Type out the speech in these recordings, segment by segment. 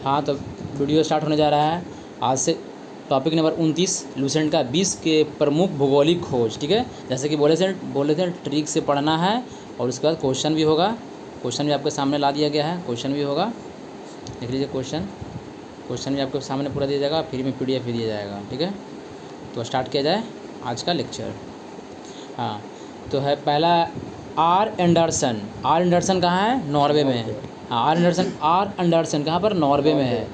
हाँ, तो video start होने जा रहा है आज से। टॉपिक नंबर 29 लूसेंट का 20 के प्रमुख भौगोलिक खोज। ठीक है, जैसे कि बोले थे ट्रिक से पढ़ना है और उसके बाद क्वेश्चन भी होगा। क्वेश्चन भी आपके सामने ला दिया गया है, क्वेश्चन भी होगा, देख लीजिए। क्वेश्चन भी आपके सामने पूरा दिया जाएगा, फ्री में PDF भी दिया जाएगा। ठीक है, तो स्टार्ट किया जाए आज का लेक्चर। हाँ, तो है पहला आर एंडरसन। आर एंडरसन कहाँ है? नॉर्वे में है। हाँ, आर एंडरसन कहाँ पर? नॉर्वे में है।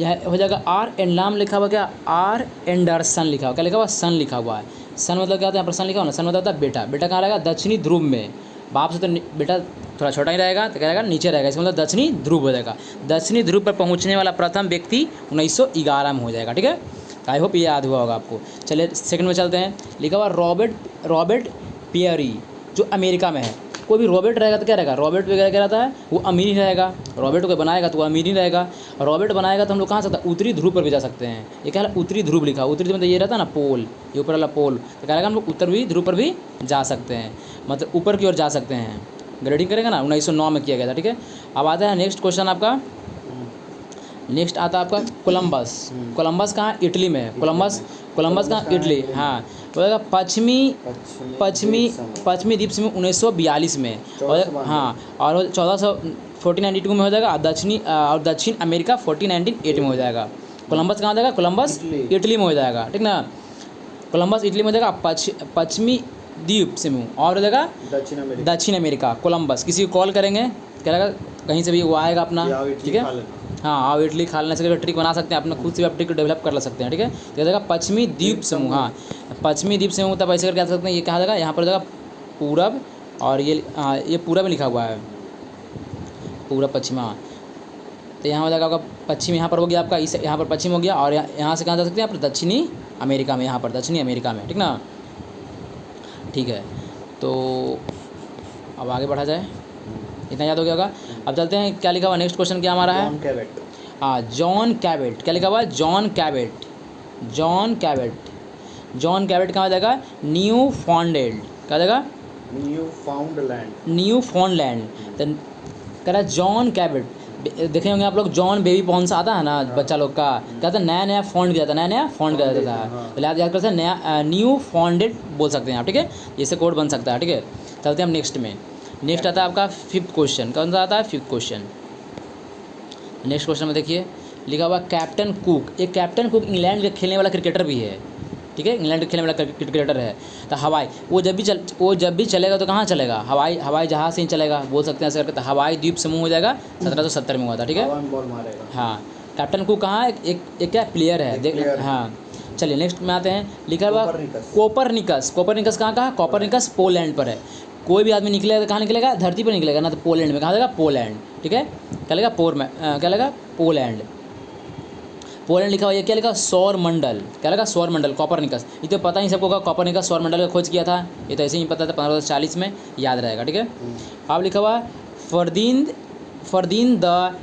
यह हो जाएगा आर एंड नाम लिखा हुआ, क्या? आर एंडरसन लिखा हुआ, क्या लिखा हुआ? सन लिखा हुआ है। सन मतलब क्या होता है? यहाँ पर सन लिखा हुआ ना, सन मतलब होता है बेटा। बेटा कहाँ रहेगा? दक्षिणी ध्रुव में। बाप से तो बेटा थोड़ा छोटा ही रहेगा, तो क्या रहेगा? नीचे रहेगा। इसका मतलब दक्षिणी ध्रुव हो जाएगा। दक्षिणी ध्रुव पर पहुँचने वाला प्रथम व्यक्ति 1911 में हो जाएगा। ठीक है, आई होप ये याद हुआ होगा आपको। चलिए सेकंड में चलते हैं। लिखा हुआ रॉबर्ट पियरी, जो अमेरिका में है। कोई भी रॉबर्ट रहेगा तो क्या रहेगा? रॉबर्ट वगैरह क्या रहता है? वो अमीर ही रहेगा। रॉबर्ट को बनाएगा तो वो अमीर ही रहेगा। रॉबर्ट बनाएगा तो हम लोग कहाँ सकते हैं? उत्तरी ध्रुव पर भी जा सकते हैं। ये क्या है? उत्तरी ध्रुव लिखा। उत्तरी ध्रुव मतलब ये रहता है ना, पोल, ये ऊपर वाला पोल। तो क्या रहेगा? हम लोग उत्तरी ध्रुव पर भी जा सकते हैं, मतलब ऊपर की ओर जा सकते हैं। ग्रेडिंग करेंगे ना, 1909 में किया गया था। ठीक है, अब आता है नेक्स्ट क्वेश्चन आपका। नेक्स्ट आता है आपका कोलंबस। कोलंबस कहाँ? इटली में है। कोलंबस कहाँ? इटली। हाँ, बोलेगा पश्चिमी द्वीप समूह 1942 में। और हाँ, और 1492 में हो जाएगा। और दक्षिण अमेरिका 1498 में हो जाएगा। कोलंबस कहाँ हो जाएगा? कोलंबस इटली में हो जाएगा। ठीक ना, कोलंबस इटली में हो जाएगा। पश्चिमी द्वीप समूह और हो जाएगा दक्षिण अमेरिका। कोलंबस किसी को कॉल करेंगे, क्या रहेगा? कहीं से भी वो आएगा अपना। ठीक है, हाँ, आओ इडली खा लेने से ट्रिक बना सकते हैं अपना, खुद से भी आप ट्रिक डेवलप कर सकते हैं। ठीक है, तो जाएगा पश्चिमी द्वीप समूह। हाँ, पश्चिमी द्वीप समूह तब ऐसे करके आ सकते हैं। ये कहा जाएगा? यहाँ पर जाएगा पूरब, और ये पूरब में लिखा हुआ है, पूरब पश्चिम। हाँ, तो यहाँ हो जाएगा आपका पश्चिम, यहाँ पर हो गया आपका, इस यहाँ पर पश्चिम हो गया। और यहाँ से कहाँ जा सकते हैं आप? दक्षिणी अमेरिका में, यहाँ पर दक्षिणी अमेरिका में। ठीक ना, ठीक है, तो अब आगे बढ़ा जाए। इतना याद हो गया होगा। अब चलते हैं, क्या लिखा हुआ नेक्स्ट क्वेश्चन क्या हमारा है? हाँ, जॉन कैबेट। क्या लिखा हुआ है? जॉन कैबेट कहाँ हो जाएगा? न्यू फाउंडलैंड। क्या जाएगा? न्यू फाउंडलैंड। तो कह रहा है जॉन कैबेट। देखे होंगे आप लोग, जॉन बेबी पॉन्स आता है ना बच्चा लोग का, कहता है नया फाउंड किया जाता है, नया फाउंड किया जाता है। तो याद कर सकते हैं, नया न्यू फाउंडेड बोल सकते हैं आप। ठीक है, इससे कोड बन सकता है। ठीक है, चलते हैं हम नेक्स्ट में। नेक्स्ट आता है आपका 5th क्वेश्चन। कौन सा आता है? 5th question. नेक्स्ट क्वेश्चन में देखिए, लिखा हुआ कैप्टन कुक। एक कैप्टन कुक इंग्लैंड के खेलने वाला क्रिकेटर भी है। ठीक है, इंग्लैंड के खेलने वाला क्रिकेटर है। तो हवाई वो जब भी चलेगा तो कहाँ चलेगा? हवाई जहाज से ही चलेगा, बोल सकते हैं ऐसे करके। तो हवाई द्वीप समूह हो जाएगा, 1770 में हुआ था। ठीक है, हाँ, कैप्टन कुक कहाँ है? एक क्या प्लेयर है, देख। हाँ, चलिए नेक्स्ट में आते हैं। लिखा हुआ कोपरनिकस कहाँ? कोपरनिकस पोलैंड पर है। कोई भी आदमी निकलेगा तो कहाँ निकलेगा? धरती पर निकलेगा ना, तो पोलैंड में। कहाँ जाएगा? पोलैंड। ठीक है, क्या लगेगा? क्या लगेगा? पोलैंड लिखा हुआ है। क्या लिखा? सौर मंडल। क्या लगा? सौर मंडल, कोपरनिकस। ये तो पता ही सबको होगा, कोपरनिकस सौर मंडल का खोज किया था। ये तो ऐसे ही पता था, 1540 में, याद रहेगा। ठीक है, अब लिखा हुआ फर्दीन द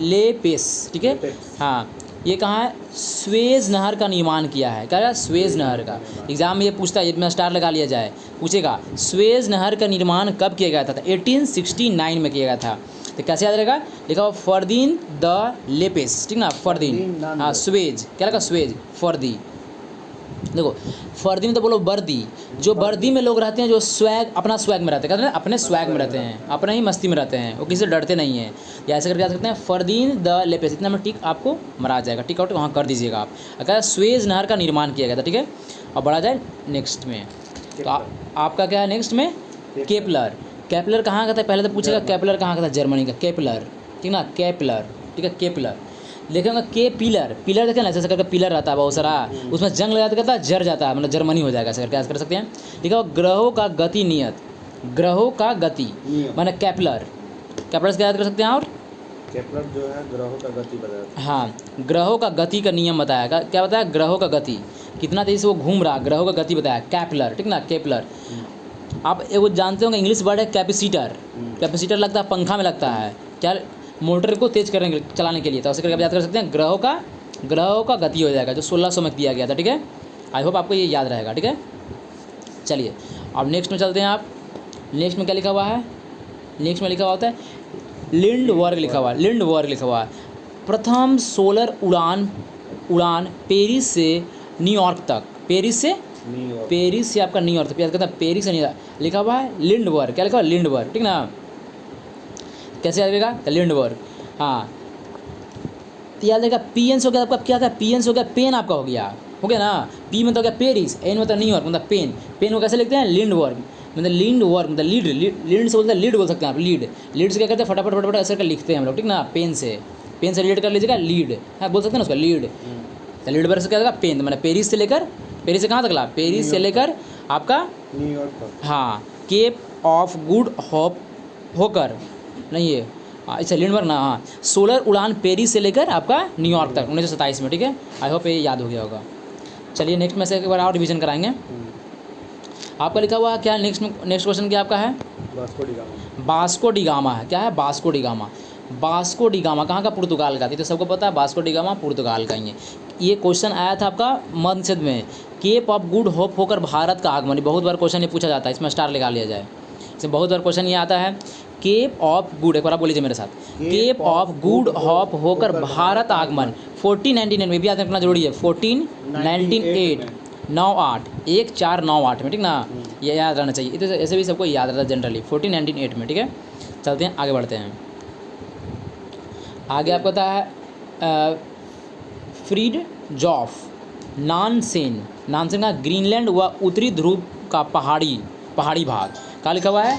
लेपेस। ठीक है, हाँ, ये कहाँ है? स्वेज नहर का निर्माण किया है। क्या है? स्वेज नहर का। एग्जाम में ये पूछता है, इसमें स्टार लगा लिया जाए, पूछेगा स्वेज नहर का निर्माण कब किया गया था? 1869 में किया गया था। तो कैसे याद रहेगा? लिखा हुआ फर्दीन द लेपेस। ठीक ना, फर्दीन। हाँ, स्वेज। क्या लगा? स्वेज, फर्दी। देखो, फर्दी में तो बोलो वर्दी। जो वर्दी में लोग रहते हैं, जो अपना स्वैग में रहते हैं, कहते हैं अपने स्वैग में रहते हैं, अपने ही मस्ती में रहते हैं, वो किसी से डरते नहीं हैं। या ऐसे करके जा सकते हैं, फर्दीन द लेपेस। इतना में टिक आपको मरा जाएगा, टिक आउट वहाँ कर दीजिएगा आप। अगर स्वेज नहर का निर्माण किया गया था। ठीक है, अब बढ़ा जाए नेक्स्ट में। तो आपका क्या है नेक्स्ट में? केपलर कहाँ का था? पहले तो पूछेगा केपलर कहाँ का था? जर्मनी का केपलर। ठीक ना, केपलर। ठीक है, केपलर देखेंगे। के पिलर देखें ना, ऐसे करके पिलर रहता है बहुत सारा, उसमें जंग लगा तो कहता है जर जाता है, मतलब जर्मनी हो जाएगा। ऐसे करके ऐसे कर सकते हैं। ठीक है, ग्रहों का गति माने केपलर से क्या याद कर सकते हैं? और केपलर जो है ग्रहों का गति बताया। हाँ, ग्रहों का गति का नियम बताया। क्या बताया? ग्रहों का गति, कितना तेजी से वो घूम रहा, ग्रहों का गति बताया, केपलर। ठीक ना, केपलर। आप वो जानते होंगे, इंग्लिश वर्ड है कैपेसिटर लगता है पंखा में लगता है, क्या? मोटर को तेज चलाने के लिए। तो ऐसे करके आप याद कर सकते हैं, ग्रहों का गति हो जाएगा, जो 1600 में दिया गया था। ठीक है, आई होप आपको ये याद रहेगा। ठीक है, चलिए अब नेक्स्ट में चलते हैं। आप नेक्स्ट में क्या लिखा हुआ है? नेक्स्ट में लिखा हुआ होता है लिंडबर्ग लिखा हुआ है, लिंडबर्ग लिखा हुआ है। प्रथम सोलर उड़ान पेरिस से न्यूयॉर्क तक, पेरिस से न्यूयॉर्क। पेरिस से आपका न्यूयॉर्क तक, कहता है पेरिस से न्यूयॉर्क, लिखा हुआ है लिंडबर्ग, क्या लिखा हुआ है लिंडबर्ग, ठीक ना। कैसे याद रहेगा, लिंडबर्ग। हाँ याद रहेगा। पीएन से हो गया आपका, क्या था, पीएन से हो गया पेन, आपका हो गया ना। पी मतलब क्या, पेरिस, एन मतलब न्यूयॉर्क, मतलब पेन। पेन को कैसे लिखते हैं, लिंडबर्ग, मतलब लिंडबर्ग मतलब लीड, लीड से बोलते हैं लीड बोल सकते हैं आप, लीड। लीड से क्या करते हैं, फटाफट फटाफट ऐसे करके लिखते हैं हम लोग, ठीक ना। पेन से लीड कर लीजिएगा, लीड है बोल सकते हैं ना उसका, लीड। तो लीडबर्ग से क्या होगा, पेन, मतलब पेरिस से लेकर, पेरिस से कहाँ तक ला, पेरिस से लेकर आपका न्यूयॉर्क तक। हाँ केप ऑफ गुड होप होकर, नहीं है अच्छा लिंडबर्ग ना, हाँ सोलर उड़ान पेरिस से लेकर आपका न्यूयॉर्क तक 1927 में, ठीक है। आई होप ये याद हो गया होगा। चलिए नेक्स्ट में से एक बार और रिवीजन कराएंगे। आपका लिखा हुआ है क्या, नेक्स्ट क्वेश्चन क्या आपका है, Vasco da Gama. Vasco da Gama है, क्या है, Vasco da Gama. Vasco da Gama कहाँ का, पुर्तगाल का, ये तो सबको पता है, बास्को डी गामा पुर्तगाल का ही है। ये क्वेश्चन आया था आपका मध्यछेद में, केप ऑफ गुड होप होकर भारत का आगमन, बहुत बार क्वेश्चन ये पूछा जाता है, इसमें स्टार लगा लिया जाए, इसमें बहुत बार क्वेश्चन ये आता है। केप ऑफ गुड, एक बार आप बोलिए मेरे साथ, केप ऑफ गुड होप होकर भारत आगमन 1499 में भी याद रखना जरूरी है, 1498 98 1498 में, ठीक ना, ये याद रहना चाहिए। तो ऐसे भी सबको याद रहता है जनरली, 1498 में, ठीक है। चलते हैं आगे बढ़ते हैं। आगे आपको पता है फ्रीड जॉफ नानसेन, नानसेन का ग्रीनलैंड व उत्तरी ध्रुव का पहाड़ी भाग, क्या लिखा हुआ है,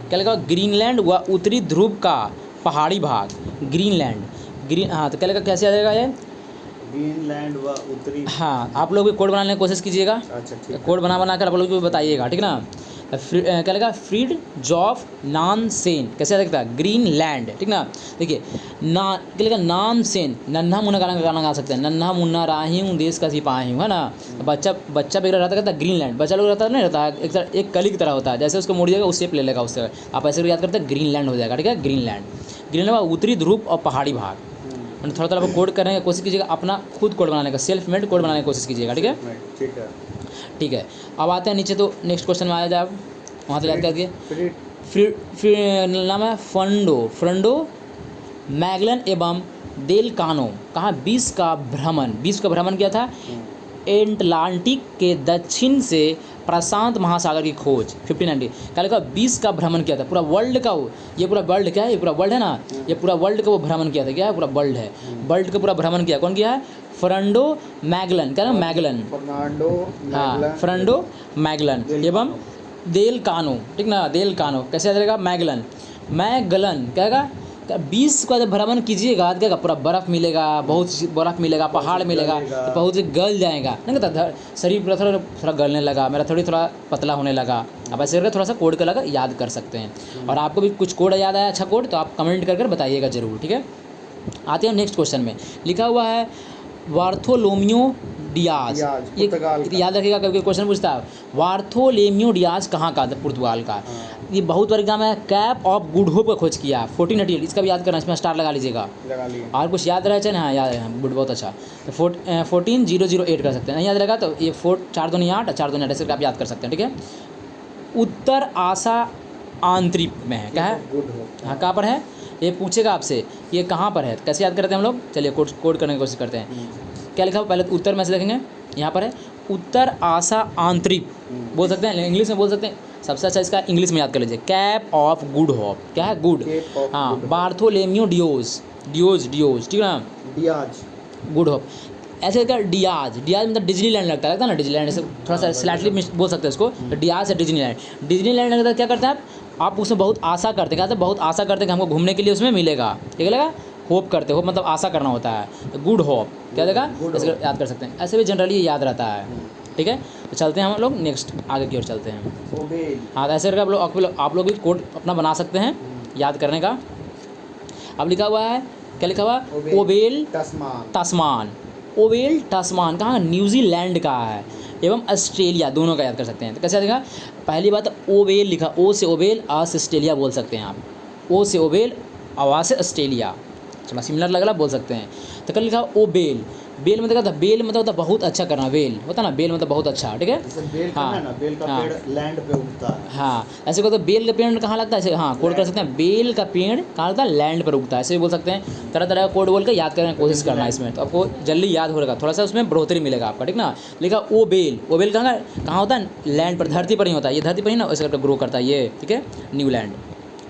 क्या लिखा हुआ, ग्रीनलैंड व उत्तरी ध्रुव का पहाड़ी भाग, ग्रीन, हाँ तो क्या लिखा, कैसे आ जाएगा ये, ग्रीनलैंड व उत्तरी। हाँ आप लोग भी कोड बनाने की कोशिश कीजिएगा, अच्छा ठीक। कोड बना कर आप लोग भी बताइएगा, ठीक ना। क्या लगा, फ्रीड जॉफ नानसेन, कैसे आ सकता है, ग्रीनलैंड, ठीक ना। देखिए ना क्या लगा, नानसेन, नन्हा मुन्ना गाना गा सकते हैं, नन्हा मुन्ना राही हूँ देश का सिपाही हूँ, है ना। बच्चा वगैरह रहता कहता है ग्रीनलैंड, बच्चा लोग रहता नहीं रहता है, एक कली की तरह होता है, जैसे उसको मोड़िएगा उस शेप ले लेगा उससे, आप ऐसे याद करते हैं ग्रीनलैंड हो जाएगा, ठीक है। ग्रीनलैंड उत्तरी ध्रुव और पहाड़ी भाग, थोड़ा थोड़ा कोड करने की कोशिश कीजिएगा, अपना खुद कोड बनाने का, सेल्फ मेड कोड बनाने की कोशिश कीजिएगा, ठीक है। ठीक है, ठीक है। अब आते हैं नीचे, तो नेक्स्ट क्वेश्चन में आ जाए आप, वहाँ से याद कर दिए। नाम है फ्रंडो मैगलन एवं देल कानो, कहाँ, विश्व का भ्रमण किया था, एटलांटिक के दक्षिण से प्रशांत महासागर की खोज 1590, क्या लिखा, विश्व का भ्रमण किया था, पूरा वर्ल्ड का, ये पूरा वर्ल्ड क्या है, ये पूरा वर्ल्ड है ना, ये पूरा वर्ल्ड का वो भ्रमण किया था, क्या है, पूरा वर्ल्ड है, वर्ल्ड का पूरा भ्रमण किया, कौन किया है, फ्रंडो मैगलन, क्या नाम, मैगलन, हाँ फ्रंडो मैगलन एवं देल कानो, ठीक ना, देल कानो, कैसे याद रहेगा, मैगलन क्या, 20 का जब भ्रमण कीजिएगा तो क्या पूरा बर्फ़ मिलेगा, बहुत बर्फ़ मिलेगा, पहाड़ मिलेगा, तो बहुत से गल जाएगा, नहीं कहता शरीर पूरा थोड़ा गलने लगा, मेरा थोड़ा पतला होने लगा। आप ऐसे करके थोड़ा सा कोड कर लगा याद कर सकते हैं। और आपको भी कुछ कोड याद आया अच्छा कोड, तो आप कमेंट कर बताइएगा ज़रूर, ठीक है। आते हैं नेक्स्ट क्वेश्चन में, लिखा हुआ है बार्थोलोमियो डियाज, ये याद रखिएगा, कभी क्वेश्चन पूछता है बार्थोलोमियो डियाज कहाँ का, पुर्तगाल का। ये बहुत बार एग्जाम है, कैप ऑफ गुड होप का खोज किया 1488, इसका भी याद करना, इसमें स्टार लगा लीजिएगा, और कुछ याद रहे ना, हाँ याद है, गुड, बहुत अच्छा। तो 14008 कर सकते हैं, नहीं याद रहेगा तो ये 4 2 8 4 2 8 ऐसे आप याद कर सकते हैं, ठीक है। उत्तर आशा आंतरिक में है, क्या है, हाँ कहाँ पर है, ये पूछेगा आपसे ये कहाँ पर है, कैसे याद करते हैं हम लोग, चलिए कोड करने की कोशिश करते हैं। क्या लिखा हुआ, पहले उत्तर में से देखेंगे, यहाँ पर है उत्तर आशा आंतरिक, बोल सकते हैं, इंग्लिश में बोल सकते हैं, सबसे अच्छा इसका इंग्लिश में याद कर लीजिए, कैप ऑफ गुड होप, क्या है, गुड, हाँ बार्थोलोमियो डियाज, ठीक है ना, डियाज गुड होप, ऐसे क्या, डियाज मतलब डिज्नीलैंड लगता है ना, डिज्नीलैंड से थोड़ा सा स्लाइटली बोल सकते हैं इसको, तो डियाज है डिज्नीलैंड लगता है, क्या करते हैं आप उसमें बहुत आशा करते हैं, क्या बहुत आशा करते हैं कि हमको घूमने के लिए उसमें मिलेगा, ठीक है, होप करते हो, मतलब आशा करना होता है, तो गुड होप क्या देगा, इसको याद कर सकते हैं, ऐसे भी जनरली याद रहता है, ठीक है। तो चलते हैं हम लोग नेक्स्ट आगे की ओर चलते हैं। हाँ ऐसे करके आप लोग भी कोड अपना बना सकते हैं याद करने का। अब लिखा हुआ है, क्या लिखा हुआ, ओबेल तस्मान, ओबेल तस्मान कहाँ, न्यूजीलैंड का है, एवं ऑस्ट्रेलिया, दोनों का याद कर सकते हैं। तो कैसे देखा, पहली बात ओबेल लिखा, ओ से ओबेल, आ से ऑस्ट्रेलिया बोल सकते हैं आप, ओ से ओबेल, आवा से ऑस्ट्रेलिया, थोड़ा सिमिलर लग रहा बोल सकते हैं। तो कल लिखा ओबेल, बेल मतलब क्या था, बेल मतलब होता बहुत अच्छा करना, बेल होता ना, बेल मतलब बहुत अच्छा, ठीक है। जैसे बेल हाँ, करना है ना, बेल का हाँ। पेड़ लैंड पे उगता है। हाँ, ऐसे को तो बेल का पेड़ कहाँ लगता है, ऐसे हाँ कोड कर सकते हैं, बेल का पेड़ कहाँ लगता है, लैंड पर उगता है, ऐसे भी बोल सकते हैं। तरह तरह का कोड बोल के याद करने की कोशिश करना इसमें, तो आपको जल्दी याद हो रहेगा, थोड़ा सा उसमें बढ़ोतरी मिलेगा आपका, ठीक ना। लिखा ओ बेल कहाँ होता है, लैंड पर, धरती पर ही होता है, ये धरती पर ही ना ऐसे करके ग्रो करता है ये, ठीक है, न्यू लैंड,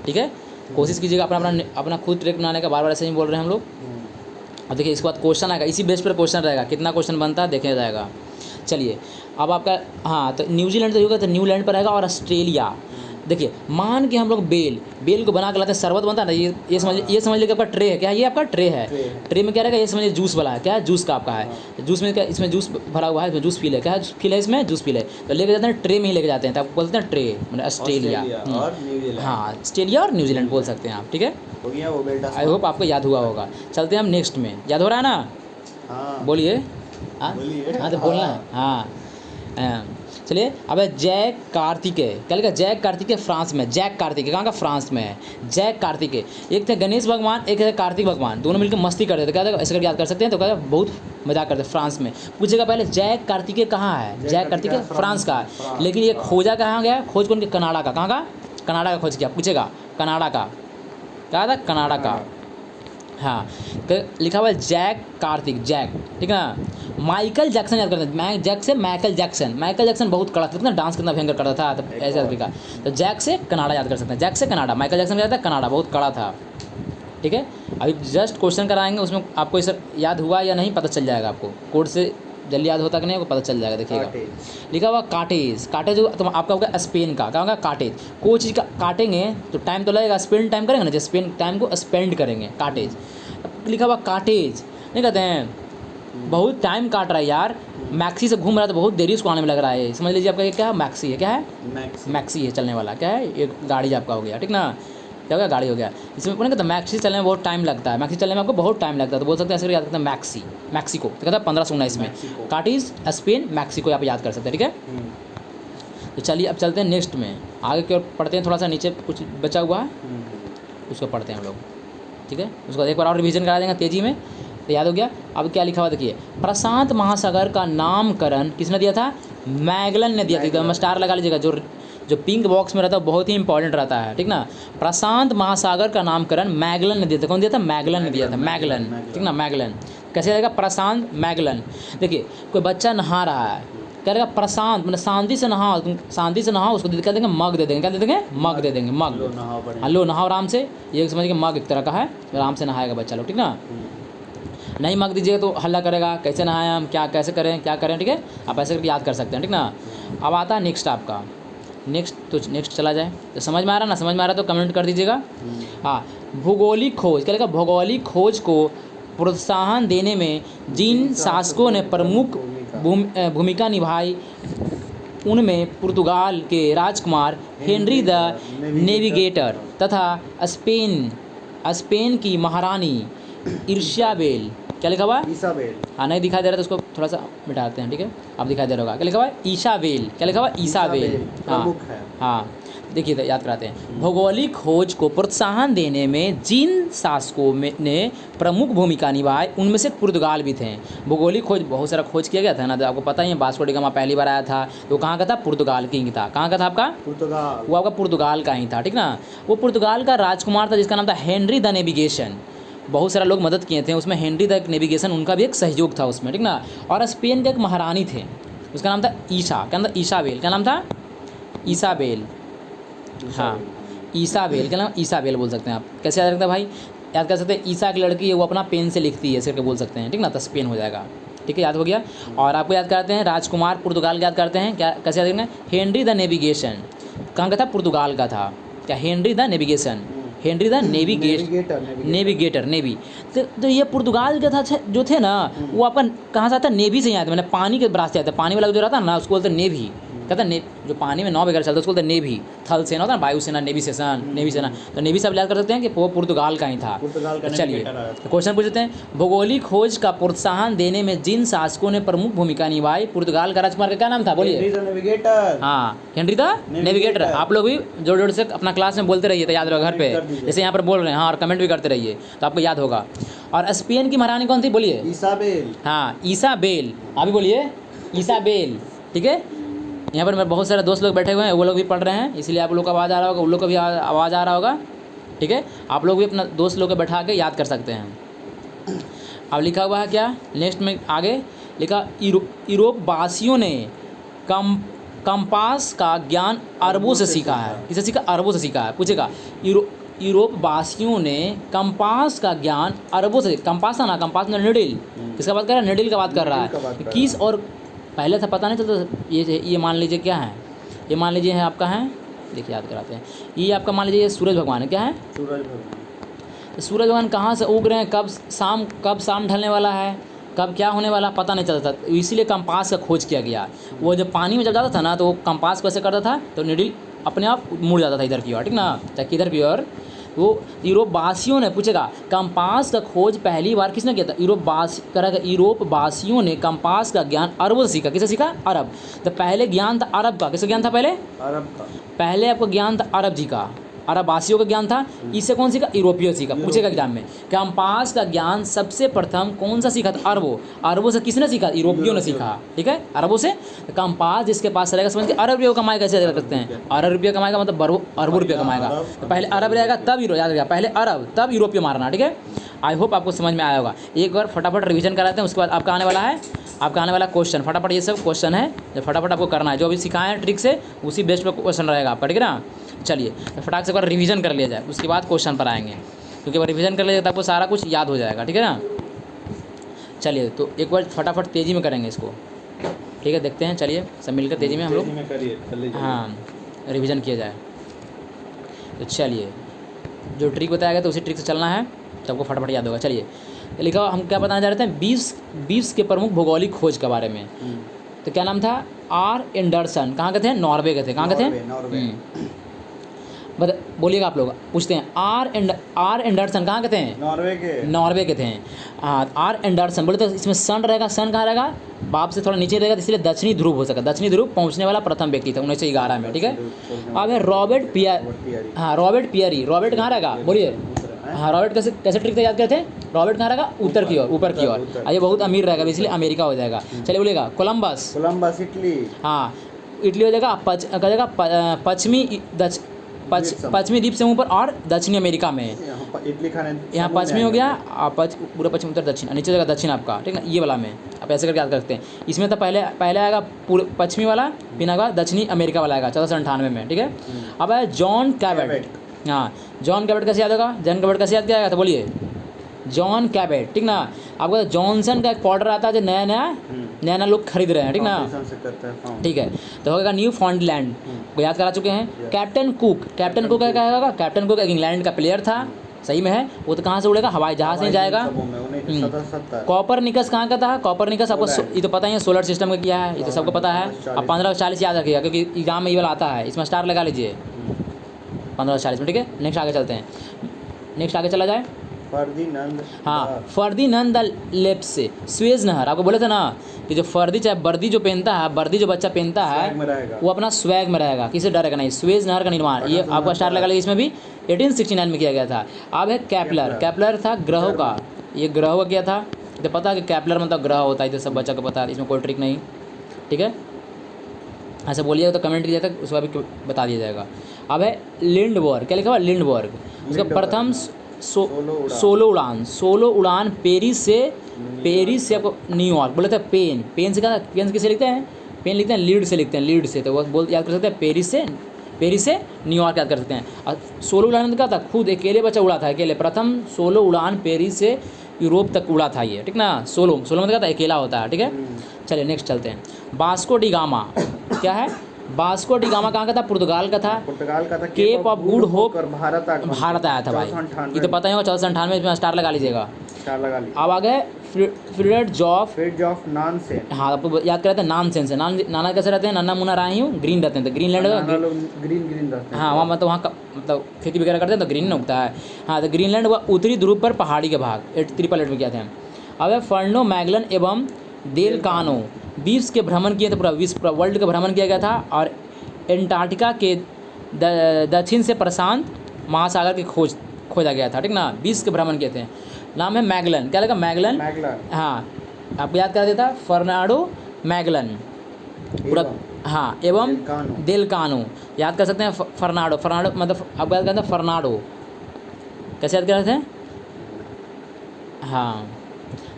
ठीक है। कोशिश कीजिएगा अपना खुद ट्रिक बनाने का, बार बार ऐसे ही बोल रहे हैं हम लोग। अब देखिए इसके बाद क्वेश्चन आएगा, इसी बेस पर क्वेश्चन रहेगा, कितना क्वेश्चन बनता है देखा जाएगा। चलिए अब आपका, हाँ तो न्यूजीलैंड तो होगा, तो न्यूलैंड पर रहेगा, और ऑस्ट्रेलिया। देखिए मान के हम लोग बेल को बना के लाते हैं, शरबत बनता है ना, ये समझ लीजिए आपका ट्रे है, क्या है ये आपका ट्रे है। ट्रे में क्या रहेगा, ये समझिए जूस वाला है, क्या है, जूस का आपका है, जूस में क्या, इसमें जूस भरा हुआ है, इसमें जूस पी ले, क्या है, फील है इसमें, जूस पी ले, तो लेके जाते हैं ट्रे में ही लेके जाते हैं, तो आप बोलते हैं ट्रे मतलब ऑस्ट्रेलिया। और न्यूजीलैंड। हाँ, ऑस्ट्रेलिया और न्यूजीलैंड बोल सकते हैं आप, ठीक है। हो गया वो बेल्टा। आई होप आपको याद हुआ होगा। चलते हैं हम नेक्स्ट में, याद हो रहा है ना, हाँ बोलिए। हाँ बोलिए। हाँ, तो बोलना है, हाँ। चलिए अब है जैक कार्तिकेय, क्या लिखा, जैक कार्तिकेय फ्रांस में, जैक कार्तिकेय कहाँ का, फ्रांस में है, जैक कार्तिकेय। एक थे गणेश भगवान, एक है कार्तिक भगवान, दोनों मिलकर मस्ती करते थे, क्या था ऐसे करके याद कर सकते हैं, तो क्या बहुत मजाक करते फ्रांस में। पूछेगा पहले जैक कार्तिकेय कहाँ है, जैक कार्तिकेय फ्रांस का है, लेकिन ये खोजा कहाँ गया, खोज कौन के, कनाडा का, कहाँ का, कनाडा का खोज किया, पूछेगा कनाडा का, क्या था, कनाडा का। हाँ, तो लिखा हुआ है जैक कार्तिक, जैक, ठीक है ना। माइकल जैक्सन याद करते हैं, जैक से माइकल जैक्सन बहुत कड़ा था ना, डांस कितना भयंकर करता था, तो ऐसे याद लिखा, तो जैक से कनाडा याद कर सकते हैं, जैक से कनाडा, माइकल जैक्सन याद था, कनाडा बहुत कड़ा था, ठीक है। अभी जस्ट क्वेश्चन कराएंगे, उसमें आपको इसे याद हुआ या नहीं पता चल जाएगा, आपको कोड से जल्दी याद होता कि नहीं, आपको पता चल जाएगा, देखिएगा। लिखा हुआ काटेज, जो तो आपका होगा स्पेन का, क्या होगा, काटेज। कोई चीज़ का काटेंगे तो टाइम तो लगेगा, स्पेंड टाइम करेंगे ना, जैसे स्पेंड टाइम को स्पेंड करेंगे, काटेज। लिखा हुआ काटेज, नहीं कहते हैं बहुत टाइम काट रहा है यार, मैक्सी से घूम रहा है, तो बहुत देरी उसको आने में लग रहा है, समझ लीजिए आपका ये क्या है, मैक्सी है, क्या है, मैक्सी है, चलने वाला, क्या है, एक गाड़ी आपका हो गया, ठीक ना, क्या हो गया, गाड़ी हो गया। इसमें बोलेंगे तो मैक्सी चलने में बहुत टाइम लगता है, मैक्सी चलने में आपको बहुत टाइम लगता है, तो बोल सकते हैं ऐसे याद करते हैं मैक्सिको, तो कहता है 1519 में, काटीज स्पेन मैक्सिको आप याद कर सकते हैं, ठीक है। तो चलिए अब चलते हैं नेक्स्ट में, आगे की ओर पढ़ते हैं, थोड़ा सा नीचे कुछ बचा हुआ है उसको पढ़ते हैं हम लोग, ठीक है। उसको एक बार और रिवीजन करा देंगे तेजी में, तो याद हो गया। अब क्या लिखा हुआ देखिए, प्रशांत महासागर का नामकरण किसने दिया था, मैगलन ने दिया था, एकदम स्टार लगा लीजिएगा, जो पिंक बॉक्स में रहता है बहुत ही इंपॉर्टेंट रहता है, ठीक ना। प्रशांत महासागर का नामकरण मैगलन ने दिया था, कौन दिया था, मैगलन ने दिया था, मैगलन, ठीक ना, मैगलन। कैसे रहेगा, प्रशांत मैगलन। देखिए कोई बच्चा नहा रहा है, क्या रहेगा, प्रशांत मतलब शांति से नहाओ, तुम शांति से नहाओ, उसको क्या देंगे, मग दे देंगे, क्या दे देंगे, मग दे देंगे, मग, लो नहाओ आराम से, ये समझिए मग एक तरह का है, आराम से नहाएगा बच्चा लोग, ठीक ना। नहीं मग दीजिएगा तो हल्ला करेगा, कैसे नहाएं हम, क्या कैसे करें, क्या करें, ठीक है, आप ऐसे करके याद कर सकते हैं, ठीक ना। अब आता है नेक्स्ट आपका, नेक्स्ट चला जाए, तो समझ में आ रहा ना, समझ में आ रहा तो कमेंट कर दीजिएगा। हाँ, भौगोलिक खोज, क्या लिखा, भौगोलिक खोज को प्रोत्साहन देने में जिन शासकों ने प्रमुख भूमिका निभाई, उनमें पुर्तगाल के राजकुमार हेनरी द नेविगेटर तथा स्पेन की महारानी इसाबेल, क्या लिखा हुआ है, इसाबेल। हाँ नहीं दिखाई दे रहा तो उसको थोड़ा सा मिटाते हैं, ठीक है, अब दिखाई दे रहा होगा, क्या लिखा हुआ है, इसाबेल, क्या लिखा हुआ है, इसाबेल, हाँ हाँ, देखिए तो याद कराते हैं। भौगोलिक खोज को प्रोत्साहन देने में जिन शासकों ने प्रमुख भूमिका निभाई, उनमें से पुर्तगाल भी थे। भौगोलिक खोज बहुत सारा खोज किया गया था ना, तो आपको पता ही है, वास्को डी गामा पहली बार आया था, तो कहाँ का था, पुर्तगाल किंग था, कहाँ का था आपका, पुर्तगाल, वो आपका पुर्तगाल का ही था, ठीक ना। वो पुर्तगाल का राजकुमार था जिसका नाम था हेनरी द नेविगेशन, बहुत सारे लोग मदद किए थे उसमें, हेनरी द नेविगेशन उनका भी एक सहयोग था उसमें, ठीक ना। और स्पेन के एक महारानी थे, उसका नाम था क्या नाम था, इसाबेल, क्या नाम था, इसाबेल, हाँ इसाबेल, क्या नाम, इसाबेल बोल सकते हैं आप। कैसे याद रखते हैं भाई, याद कर सकते हैं, ईसा की लड़की है वो अपना पेन से लिखती है, ऐसे करके बोल सकते हैं, ठीक ना, तो स्पेन हो जाएगा, ठीक है, याद हो गया। और आपको याद करते हैं राजकुमार पुर्तगाल याद करते हैं, क्या कैसे याद रखना, हेनरी द नेविगेशन कहाँ का था, पुर्तगाल का था, क्या, Henry the navigation, Henry the navigator, navy. तो ये पुर्तगाल के था जो थे ना, वो अपन कहाँ से आता, नेवी से ही आए थे, मैंने पानी के रास्ते आते, पानी वाला जो रहता है ना उसको बोलते नेवी, कहता है जो पानी में नाव वगैरह चलता है उसको बोलते हैं नेवी, थल सेना होता है ना, वायुसेना, नेवी सेना, तो नेवी सब याद कर सकते हैं कि वो पुर्तगाल का ही था। चलिए क्वेश्चन पूछ लेते हैं, भौगोलिक खोज का प्रोत्साहन देने में जिन शासकों ने प्रमुख भूमिका निभाई, पुर्तगाल का राजकुमार का क्या नाम था, बोलिए, हाँ हेनरी द नेविगेटर। आप लोग भी जोर जोर से अपना क्लास में बोलते रहिए, तो याद रहो घर पे, जैसे यहाँ पर बोल रहे हैं, हाँ, और कमेंट भी करते रहिए तो आपको याद होगा। और स्पेन की महारानी कौन थी बोलिए? इसाबेल। हाँ, ईसाबेल। आप भी बोलिए ईसाबेल, ठीक है। यहाँ पर मेरे बहुत सारे दोस्त लोग बैठे हुए हैं, वो लोग भी पढ़ रहे हैं, इसलिए आप लोग का आवाज़ आ रहा होगा, उन लोग का भी आवाज़ आ रहा होगा, ठीक है। आप लोग भी अपना दोस्त लोग को बैठा के याद कर सकते हैं। अब लिखा हुआ है क्या नेक्स्ट में आगे लिखा, यूरोप वासियों ने कंपास का ज्ञान अरबों से सीखा है। किसे सीखा? अरबों से सीखा है। पूछेगा यूरोप वासियों ने कंपास का ज्ञान अरबों से, कंपास था ना, कंपास ना निडिल, किसका बात कर रहा है? निडिल का बात कर रहा है। किस और पहले था पता नहीं चलता। ये मान लीजिए क्या है, ये मान लीजिए है आपका है, देखिए याद कराते हैं, ये आपका मान लीजिए सूरज भगवान है। क्या है? सूरज भगवान। सूरज भगवान कहाँ से उग रहे हैं, कब शाम ढलने वाला है, कब क्या होने वाला पता नहीं चलता, इसीलिए कंपास का खोज किया गया। वो जब पानी में जब जाता था ना, तो वो कंपास कैसे करता था, तो निडिल अपने आप मुड़ जाता था इधर की ओर, ठीक ना, चाहे किधर की ओर। वो यूरोप वासियों ने, पूछेगा कंपास का खोज पहली बार किसने किया था? यूरोप वासियों ने कंपास का ज्ञान अरबों से सीखा। किसे सीखा? अरब। तो पहले ज्ञान था अरब का, किसका ज्ञान था पहले? अरब का। पहले आपको ज्ञान था अरब जी का, अरब वासियों का ज्ञान था। इससे कौन सीखा? यूरोपीय सीखा। पूछेगा एग्जाम में, कंपास का ज्ञान सबसे प्रथम कौन सा सीखा था? अरबों। अरबों से किसने सीखा? यूरोपियों ने सीखा, ठीक है, अरबों से। तो कंपास जिसके पास रहेगा, समझ के अरब रुपये कमाएगा, कैसे रख सकते हैं? अरब रुपये कमाएगा मतलब अरबों रुपये कमाएगा। तो पहले अरब रहेगा तब याद रहेगा, पहले अरब तब यूरोपीय मारना, ठीक है। आई होप आपको समझ में आया होगा। एक बार फटाफट रिवीजन कराते हैं, उसके बाद आपका आने वाला है, आपका आने वाला क्वेश्चन। फटाफट ये सब क्वेश्चन है जो फटाफट आपको करना है, जो अभी सिखाए हैं ट्रिक से उसी बेस्ट पे क्वेश्चन रहेगा आपका, ठीक है ना। चलिए तो फटाक से एक बार रिवीजन कर लिया जाए, उसके बाद क्वेश्चन पर आएंगे, क्योंकि बार रिवीजन कर लिया जाए तो आपको सारा कुछ याद हो जाएगा, ठीक है ना। चलिए तो एक बार फटाफट तेज़ी में करेंगे इसको, ठीक है, देखते हैं। चलिए सब मिलकर तेज़ी में हम लोग हाँ रिवीजन किया जाए। तो चलिए जो ट्रिक बताया गया तो उसी ट्रिक से चलना है, तो आपको फटाफट याद होगा। चलिए लिखा हुआ, हम क्या बताना चाह रहे थे? 20 के प्रमुख भौगोलिक खोज के बारे में। तो क्या नाम था? R Anderson. कहाँ के थे? नॉर्वे के थे। कहाँ के थे? बोलिएगा आप लोग, पूछते हैं। आर एंडरसन कहाँ के थे? नॉर्वे के थे। हाँ, आर एंडरसन बोले तो इसमें सन रहेगा, सन कहाँ रहेगा? बाप से थोड़ा नीचे रहेगा, तो इसलिए दक्षिणी ध्रुव हो सका। दक्षिणी ध्रुव पहुँचने वाला प्रथम व्यक्ति था 1911 में, ठीक है। अब है रॉबर्ट पियरी। हाँ, रॉबर्ट पियरी। रॉबर्ट कहाँ रहेगा बोलिए? हाँ, रॉबर्ट कैसे ट्रिक से याद करते हैं? रॉबर्ट कहाँ रहेगा? उत्तर की ओर, ऊपर की ओर। ये बहुत अमीर रहेगा, इसलिए अमेरिका हो जाएगा। चलिए बोलिएगा कोलंबस। इटली। हाँ, इटली हो जाएगा। पश्चिमी द्वीप समूह पर और दक्षिणी अमेरिका में। इटली खाने यहाँ पश्चिमी हो गया, पूरा पश्चिम उत्तर दक्षिण, नीचे जगह दक्षिण आपका, ठीक है ना, ये वाला में आप ऐसे करके याद कर सकते हैं। इसमें तो पहले आएगा पूरे पश्चिमी वाला, फिर आएगा दक्षिणी अमेरिका वाला आएगा 1498 में, ठीक है। अब है जॉन कैबेट। हाँ, जॉन कैबेट कैसे याद होगा? जॉन कैबेट कैसे याद किया जाएगा? तो बोलिए जॉन कैबेट, ठीक ना। आपका जॉनसन का एक पाउडर आता है जो नया लोग खरीद रहे हैं, ठीक ना, ठीक है। तो होगा न्यू फाउंडलैंड को याद करा चुके हैं। कैप्टन कुक क्या होगा? कैप्टन कुक एक इंग्लैंड का प्लेयर था, सही में है। वो तो कहाँ से उड़ेगा? हवाई जहाज से जाएगा। कॉपरनिकस कहाँ का था? कॉपरनिकस आपको ये तो पता ही है, सोलर सिस्टम का किया है, ये तो सबको पता है। अब 1540 याद रखिएगा, क्योंकि एग्जाम में ये वाला आता है, इसमें स्टार लगा लीजिए 1540 में, ठीक है। नेक्स्ट आगे चलते हैं, नेक्स्ट आगे चला जाए। हाँ, फर्दिनांद द लेप्से, स्वेज नहर। आपको बोले थे ना कि जो फर्दी चाहे वर्दी जो पहनता है, वर्दी जो बच्चा पहनता है वो अपना स्वैग में रहेगा, किसी डरेगा नहीं। स्वेज नहर का निर्माण, ये आपका स्टार लगा लीजिए, इसमें भी 1869 में किया गया था। अब है कैप्लर था ग्रहों का, ये ग्रहों का किया था। तो पता है कि कैप्लर मतलब ग्रह होता है, तो सब बच्चा को पता है, इसमें कोई ट्रिक नहीं, ठीक है। ऐसे बोलिएगा तो कमेंट कीजिएगा, उसका भी बता दिया जाएगा। अब है लिंडबर्ग। क्या लिखा हुआ? लिंडबर्ग। उसका प्रथम सोलो उड़ान पेरिस से आपको न्यूयॉर्क। बोले थे पेन से क्या? पेन से किसे लिखते हैं? पेन लिखते हैं लीड से, लिखते हैं लीड से, तो वो याद कर सकते हैं पेरिस से न्यूयॉर्क याद कर सकते हैं। और सोलो उड़ान क्या था? खुद अकेले बच्चा उड़ा था, अकेले प्रथम सोलो उड़ान पेरिस से यूरोप तक उड़ा था ये, ठीक ना। सोलो में क्या था? अकेला होता है, ठीक है। चलिए नेक्स्ट चलते हैं। वास्को डी गामा क्या है? वास्को डी गामा कहाँ का था? पुर्तगाल का था। Cape of Good Hope Bharat आया था भाई, ये तो पता ही होगा। 1498 में स्टार लगा लीजिएगा। अब आ गए फ्रिड्रिख ऑफ नानसेन। हाँ, आपको याद कर रहे थे नानसेन से। नाना कैसे रहते हैं? नन्ना मुन्ना राही हूँ, ग्रीन रहते हैं, तो ग्रीनलैंड ग्रीन रहते हैं। हाँ, वहाँ मतलब वहाँ का मतलब खेती वगैरह करते हैं तो ग्रीन उगता है। हाँ, तो ग्रीनलैंड हुआ उत्तरी ध्रुव पर पहाड़ी के भाग, 888 में किया था। अब है फर्नो मैगलन एवं देल कानो 20 के भ्रमण किए थे, पूरा वर्ल्ड का भ्रमण किया गया था। और एंटार्क्टिका के दक्षिण से प्रशांत महासागर की खोजा गया था, ठीक ना। 20 के भ्रमण किए थे। नाम है मैगलन, क्या लगा मैगलन, मैगलन, हाँ आपको याद करा देता फर्नांडो मैगलन पूरा, हाँ एवं देल कानो, याद कर सकते हैं फर्नांडो, फर्नांडो मतलब आपको याद करते हैं फर्नांडो, कैसे याद कर रहे थे, हाँ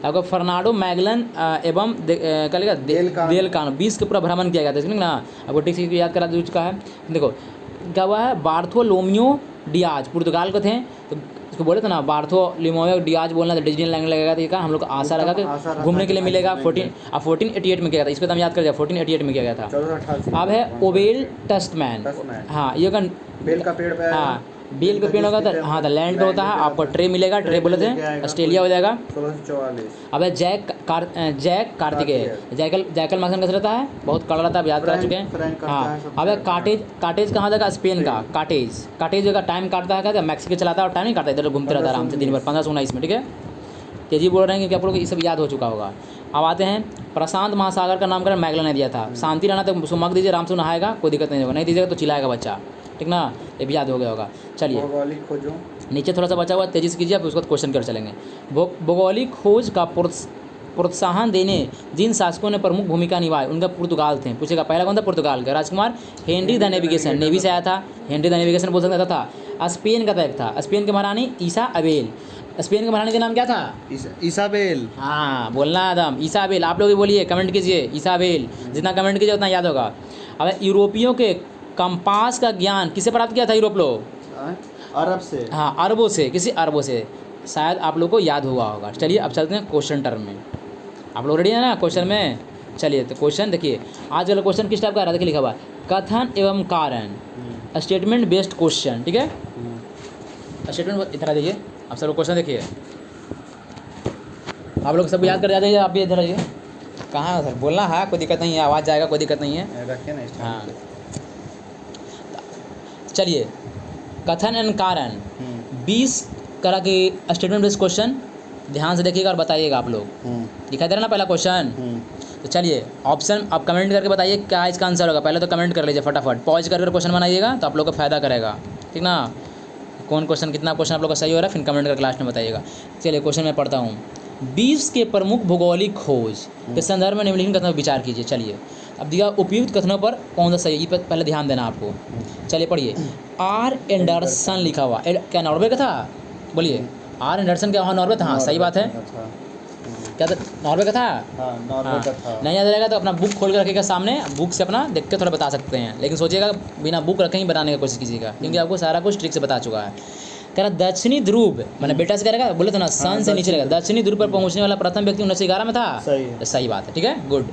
आपको फर्नांडो मैगलन एवं क्या लिखा देल कानो 20 के पूरा भ्रमण किया गया था, ना आपको ठीक से याद करा दे चुका है। देखो क्या हुआ है, बार्थोलोम्यो डियाज पुर्तगाल के थे, तो इसको बोले थे ना बार्थोलोम्यो डियाज बोलना था, डिजिटल लैंग्वेज लगेगा, तो ये कहा हम लोग को आशा लगा कि घूमने के लिए मिलेगा। 1488 में किया गया था, इसको तो हम याद कर दिया 1488 में किया गया था। अब है ओवेल टस्टमैन, हाँ ये का बेल का पेड़ पे, हाँ बेल का पेड़ होगा तो हाँ तो लैंड पे होता है, आपको ट्रे मिलेगा, ट्रे बोले थे ऑस्ट्रेलिया हो जाएगा। 1644। अब है जैक कार्तिकेय, जैकल मार्सन कैसे रहता है, बहुत कड़ा रहता है, याद करा चुके हैं। हाँ अब है काटेज कहाँ जाएगा, स्पेन का काटेज जगह टाइम काटता है, क्या मैक्सिको चलाता है और टाइम नहीं काटता, इधर घूमते रहता है आराम से दिन भर 1519 में, ठीक है। तेजी बोल रहे हैं कि आप लोग को ये सब याद हो चुका होगा। अब आते हैं प्रशांत महासागर का नामकरण मैगलन ने दिया था, शांति रहना तो उसको मग दीजिए, आराम से नहाएगा, कोई दिक्कत नहीं होगा, नहीं दीजिएगा तो चिल्लाएगा बच्चा, ठीक ना, ये भी याद हो गया होगा। चलिए भौगोलिक खोजों, नीचे थोड़ा सा बचा हुआ तेजी से कीजिए, आप उसको क्वेश्चन कर चलेंगे। भौगोलिक खोज का प्रोत्साहन देने जिन शासकों ने प्रमुख भूमिका निभाई उनका पुर्तगाल थे, पूछेगा पहला कौन था, पुर्तगाल का राजकुमार हेनरी द नेविगेशन, नेवी से आया था, हेनरी द नेविगेशन बोल सकता था। स्पेन का एक था, स्पेन की महारानी इसाबेल, स्पेन की महारानी का नाम क्या था, इसाबेल, हाँ बोलना आदम, इसाबेल, आप लोग भी बोलिए, कमेंट कीजिए इसाबेल, जितना कमेंट कीजिए उतना याद होगा। अब यूरोपियों के कंपास का ज्ञान किसे प्राप्त किया था यूरोप लोग, अरब से, हाँ अरबों से, किसी अरबों से, शायद आप लोग को याद हुआ होगा। चलिए अब चलते हैं क्वेश्चन टर्म में, आप लोग रेडी है ना क्वेश्चन में। चलिए तो क्वेश्चन देखिए, आज वाला क्वेश्चन किस टाइप का आ रहा है, देखिए लिखा हुआ कथन एवं कारण, स्टेटमेंट बेस्ड क्वेश्चन, ठीक है। स्टेटमेंट इधर आ जाइए, आप सब लोग क्वेश्चन देखिए, आप लोग सब याद कर जाते हैं, आप भी इधर आइए, कहाँ है सर, बोलना है, कोई दिक्कत नहीं है, आवाज़ जाएगा, कोई दिक्कत नहीं है, रखे ना, हाँ। चलिए कथन एंड कारण 20 तरह के स्टेटमेंट बेस्ड क्वेश्चन, ध्यान से देखिएगा और बताइएगा आप लोग, दिखाई दे रहा ना पहला क्वेश्चन। तो चलिए ऑप्शन आप कमेंट करके बताइए क्या इसका आंसर होगा, पहले तो कमेंट कर लीजिए फटाफट, पॉज करके क्वेश्चन बनाइएगा तो आप लोग को फायदा करेगा, ठीक ना, कौन क्वेश्चन कितना क्वेश्चन आप लोग का सही हो रहा है फिर कमेंट करके लास्ट में बताइएगा। चलिए क्वेश्चन मैं पढ़ता हूँ, 20 के प्रमुख भौगोलिक खोज के संदर्भ में निम्नलिखित कथनों पर विचार कीजिए। चलिए अब दिया उपयुक्त कथनों पर कौन सा सही है, ये पहले ध्यान देना आपको। चलिए पढ़िए, आर एंडरसन लिखा हुआ, क्या नॉर्वे का था, बोलिए आर एंडरसन क्या, वहाँ नॉर्वे था, हाँ सही बात है, क्या था नॉर्वे का था, नॉर्वे का था। नहीं याद रहेगा तो अपना बुक खोल कर रखिएगा सामने, बुक से अपना देख के थोड़ा बता सकते हैं, लेकिन सोचिएगा बिना बुक रखे ही बनाने की कोशिश कीजिएगा, क्योंकि आपको सारा कुछ ट्रिक से बता चुका है। कह रहा दक्षिणी ध्रुव, मैंने बेटा से करेगा, बोले तो ना सन से नीचे रहेगा, दक्षिणी ध्रुव पर पहुंचने वाला प्रथम व्यक्ति 1911 में था, सही बात है, ठीक है गुड।